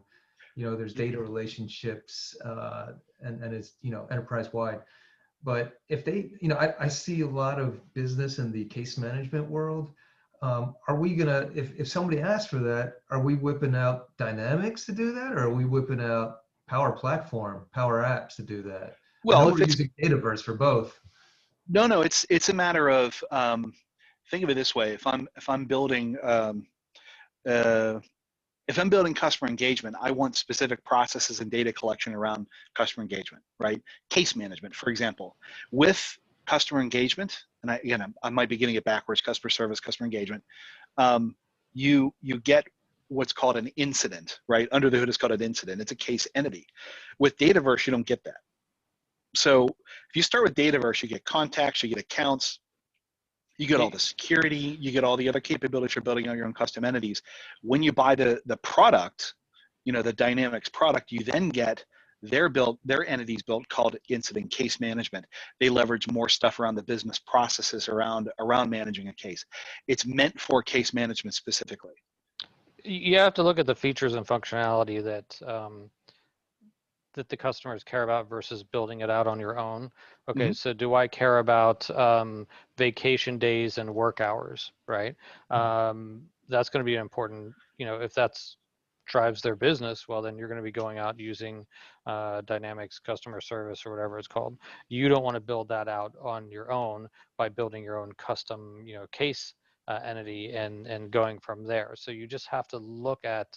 There's data relationships, and it's, enterprise wide. But if they, I see a lot of business in the case management world. Are we gonna, if somebody asks for that, are we whipping out Dynamics to do that, or are we whipping out Power Platform, Power Apps to do that? I know Well, if we're it's using Dataverse for both. no, it's a matter of, think of it this way: if I'm building uh, if I'm building customer engagement, I want specific processes and data collection around customer engagement, right? Case management, for example. With customer engagement, and I might be getting it backwards: customer service, customer engagement. You get what's called an incident, right? Under the hood is called an incident. It's a case entity. With Dataverse, you don't get that. So if you start with Dataverse, you get contacts, you get accounts, you get all the security, you get all the other capabilities for building on your own custom entities. When you buy the product, the Dynamics product, you then get their entities built, called incident case management. They leverage more stuff around the business processes around managing a case. It's meant for case management specifically. You have to look at the features and functionality that the customers care about versus building it out on your own. Okay, Mm-hmm. so do I care about vacation days and work hours, right? That's going to be important. If that's drives their business, well, then you're going to be going out using Dynamics customer service or whatever it's called. You don't want to build that out on your own by building your own custom, case entity and going from there. So you just have to look at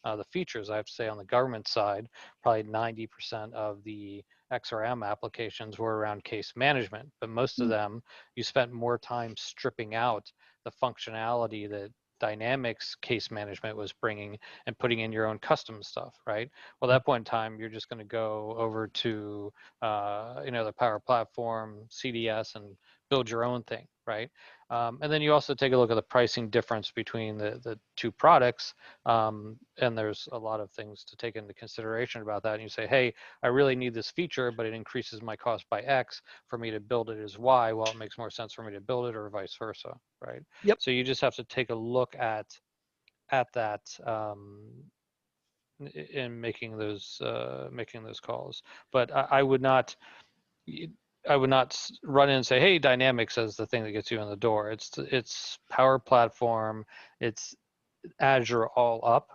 the features. I have to say, on the government side, probably 90% of the xRM applications were around case management, but most of them, you spent more time stripping out the functionality that Dynamics case management was bringing and putting in your own custom stuff, right? Well, at that point in time, you're just going to go over to the Power Platform, CDS, and build your own thing, right? And then you also take a look at the pricing difference between the two products, and there's a lot of things to take into consideration about that. And you say, hey, I really need this feature, but it increases my cost by X. For me to build it is Y. Well, it makes more sense for me to build it, or vice versa, right? Yep. So you just have to take a look at that in making those calls. But I would not run in and say, hey, Dynamics is the thing that gets you in the door. It's Power Platform, it's Azure all up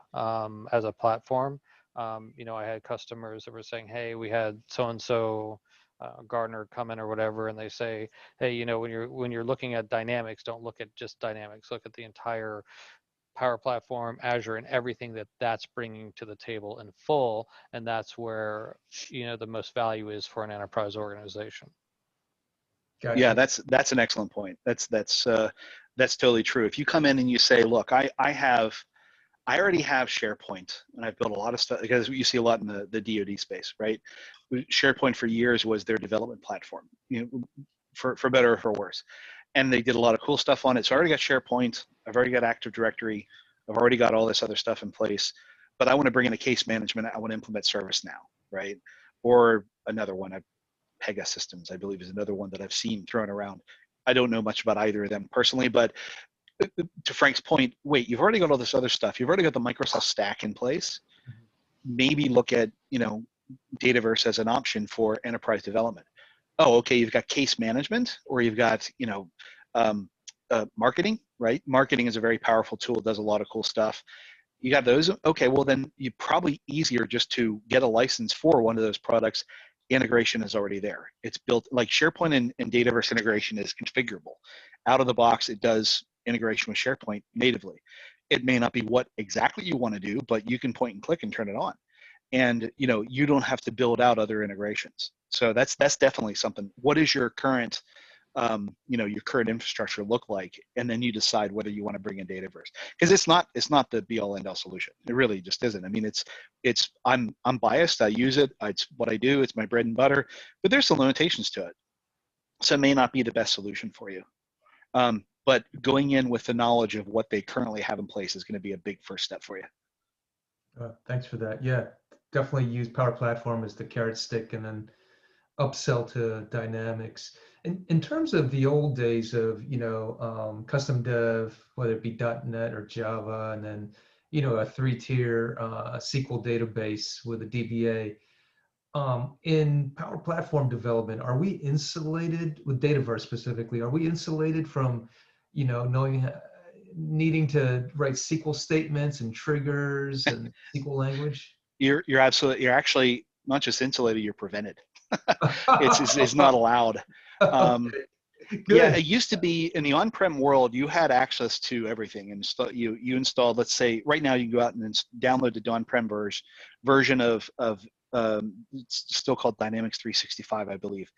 as a platform. I had customers that were saying, hey, we had so-and-so Gartner come in or whatever, and they say, hey, you know, when you're looking at Dynamics, don't look at just Dynamics, look at the entire Power Platform, Azure, and everything that's bringing to the table in full, and that's where, you know, the most value is for an enterprise organization. Yeah, Gotcha. that's an excellent point. That's totally true. If you come in and you say, look, I already have SharePoint, and I've built a lot of stuff, because you see a lot in the DoD space, right? SharePoint for years was their development platform, you know, for better or for worse. And they did a lot of cool stuff on it. So I already got SharePoint, I've already got Active Directory, I've already got all this other stuff in place, but I want to bring in a case management, I want to implement ServiceNow, right? Or another one, Pega Systems, I believe, is another one that I've seen thrown around. I don't know much about either of them personally, but to Frank's point, wait, you've already got all this other stuff. You've already got the Microsoft stack in place. Maybe look at, you know, Dataverse as an option for enterprise development. Oh, okay, you've got case management, or you've got, you know, marketing, right? Marketing is a very powerful tool, does a lot of cool stuff. You got those? Okay, well then you probably easier just to get a license for one of those products. Integration is already there. It's built, like SharePoint and Dataverse integration is configurable. Out of the box, it does integration with SharePoint natively. It may not be what exactly you want to do, but you can point and click and turn it on. And you know, you don't have to build out other integrations. So that's definitely something. What is your current you know, your current infrastructure look like, and then you decide whether you want to bring in Dataverse, because it's not the be all end all solution. It really just isn't. I mean, I'm biased. I use it. It's what I do. It's my bread and butter. But there's some limitations to it, so it may not be the best solution for you. But going in with the knowledge of what they currently have in place is going to be a big first step for you. Thanks for that. Yeah, definitely use Power Platform as the carrot stick, and then upsell to Dynamics. In terms of the old days of, you know, custom dev, whether it be .NET or Java, and then, you know, a 3-tier SQL database with a DBA, in Power Platform development, are we insulated with Dataverse specifically? Are we insulated from, you know, needing to write SQL statements and triggers and SQL language? You're actually not just insulated, you're prevented. It's not allowed. Okay, Yeah, good. it used to be in the on-prem world, you had access to everything. And you installed, let's say, right now you can go out and download the on-prem version of it's still called Dynamics 365, I believe,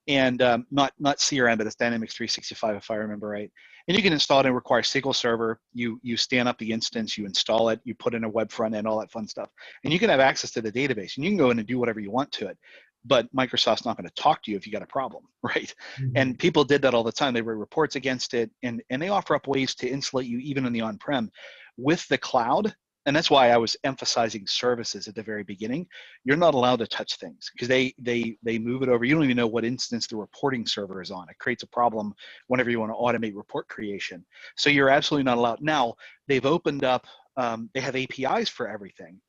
and not CRM, but it's Dynamics 365 if I remember right. And you can install it and require SQL Server. You stand up the instance, you install it, you put in a web front end, all that fun stuff, and you can have access to the database, and you can go in and do whatever you want to it. But Microsoft's not going to talk to you if you got a problem, right? Mhm. And people did that all the time. They wrote reports against it, and they offer up ways to insulate you even in the on-prem. With the cloud, and that's why I was emphasizing services at the very beginning. You're not allowed to touch things because they move it over. You don't even know what instance the reporting server is on. It creates a problem whenever you want to automate report creation. So you're absolutely not allowed. Now they've opened up. They have APIs for everything.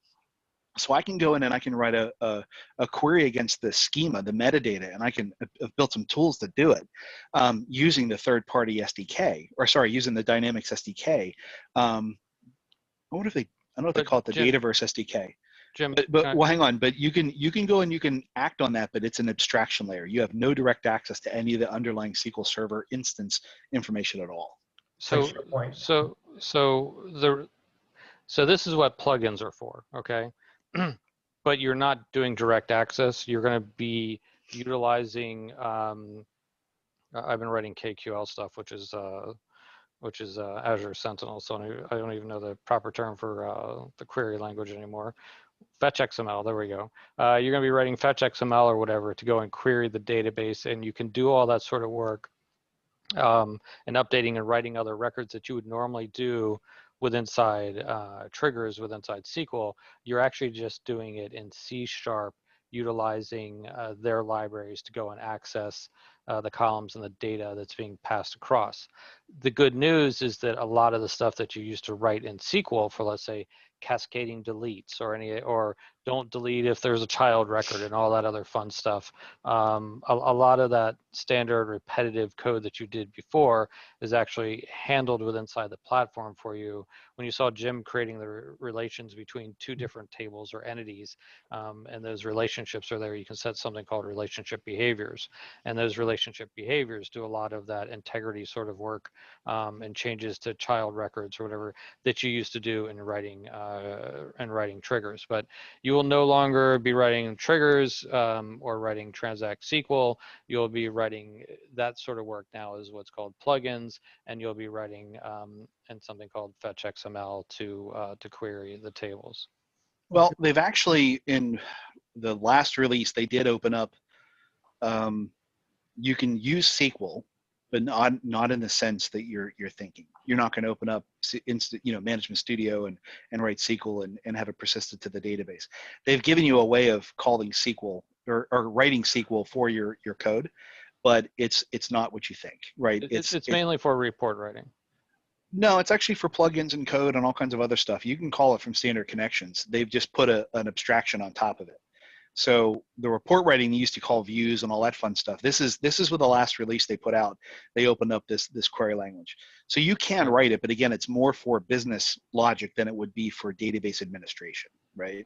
So I can go in and I can write a query against the schema, the metadata, and I can have built some tools to do it using the third-party SDK, or sorry, using the Dynamics SDK. What if they? I don't know if they But call it the Dataverse SDK. Jim, But well, hang on. But you can go and you can act on that, but it's an abstraction layer. You have no direct access to any of the underlying SQL Server instance information at all. Thanks so for your point. so this is what plugins are for, okay? But you're not doing direct access. You're going to be utilizing. I've been writing KQL stuff, which is Azure Sentinel. So I don't even know the proper term for the query language anymore. Fetch XML, there we go. You're going to be writing fetch XML or whatever to go and query the database, and you can do all that sort of work and updating and writing other records that you would normally do with inside triggers with inside SQL. You're actually just doing it in C#, utilizing their libraries to go and access the columns and the data that's being passed across. The good news is that a lot of the stuff that you used to write in SQL for, let's say, cascading deletes or don't delete if there's a child record and all that other fun stuff. A lot of that standard repetitive code that you did before is actually handled with inside the platform for you. When you saw Jim creating the relations between two different tables or entities, and those relationships are there, you can set something called relationship behaviors. And those relationship behaviors do a lot of that integrity sort of work, and changes to child records or whatever that you used to do in writing triggers. But you will no longer be writing triggers or writing transact SQL. You'll be writing that sort of work now is what's called plugins, and you'll be writing in something called fetch XML to query the tables. Well, they've actually, in the last release, they did open up, you can use SQL, but not in the sense that you're thinking. You're not going to open up Management Studio and write SQL and have it persisted to the database. They've given you a way of calling SQL or writing SQL for your code, but it's not what you think, right? It's mainly for report writing. No, it's actually for plugins and code and all kinds of other stuff. You can call it from standard connections. They've just put an abstraction on top of it. So the report writing you used to call views and all that fun stuff. This is with the last release they put out. They opened up this query language. So you can write it, but again, it's more for business logic than it would be for database administration, right?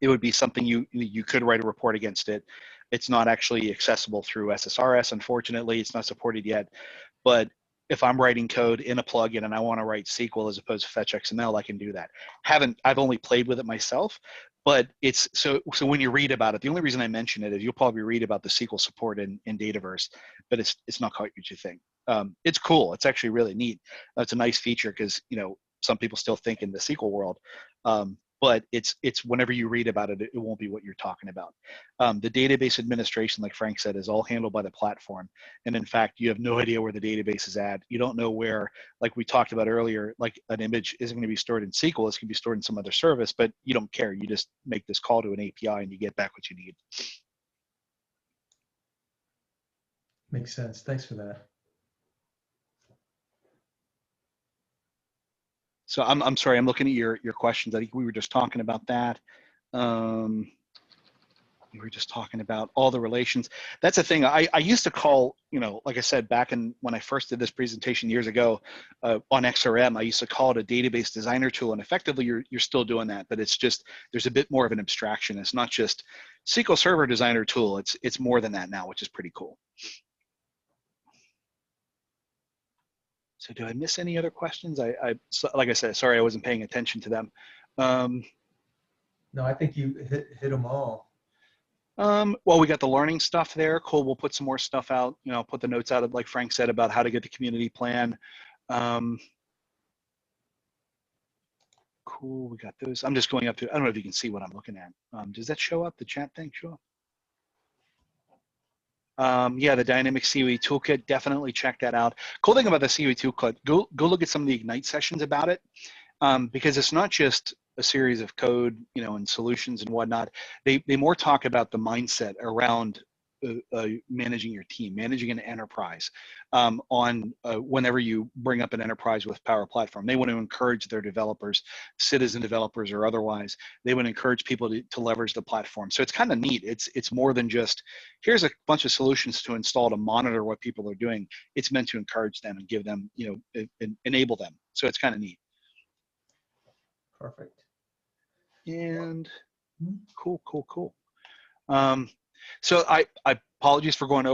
It would be something you could write a report against it. It's not actually accessible through SSRS, unfortunately. It's not supported yet. But if I'm writing code in a plugin and I want to write SQL as opposed to fetch XML, I can do that. I've only played with it myself, but it's so when you read about it, the only reason I mention it is you'll probably read about the SQL support in Dataverse, but it's not quite what you think. It's cool. It's actually really neat. It's a nice feature because some people still think in the SQL world. But it's whenever you read about it, it won't be what you're talking about. The database administration, like Frank said, is all handled by the platform. And in fact, you have no idea where the database is at. You don't know where, like we talked about earlier, like an image isn't going to be stored in SQL. It's going to be stored in some other service, but you don't care. You just make this call to an API and you get back what you need. Makes sense. Thanks for that. So I'm sorry, I'm looking at your questions. I think we were just talking about that. We were just talking about all the relations. That's a thing I used to call, like I said, back when I first did this presentation years ago on xRM, I used to call it a database designer tool. And effectively, you're still doing that, but it's just, there's a bit more of an abstraction. It's not just SQL Server designer tool. It's more than that now, which is pretty cool. So do I miss any other questions? Like I said, sorry, I wasn't paying attention to them. No, I think you hit them all. Well, we got the learning stuff there. Cool. We'll put some more stuff out. Put the notes out, like Frank said, about how to get the community plan. Cool. We got those. I'm just going up to, I don't know if you can see what I'm looking at. Does that show up? The chat thing show up? Yeah, the dynamic COE toolkit, definitely check that out. Cool thing about the COE toolkit, go look at some of the Ignite sessions about it, because it's not just a series of code, and solutions and whatnot. They more talk about the mindset around managing your team, managing an enterprise. Whenever you bring up an enterprise with Power Platform, they want to encourage their developers, citizen developers or otherwise, they would encourage people to leverage the platform. So it's kind of neat. It's more than just, here's a bunch of solutions to install to monitor what people are doing. It's meant to encourage them and give them, enable them. So it's kind of neat. Perfect. And cool. So I apologies for going over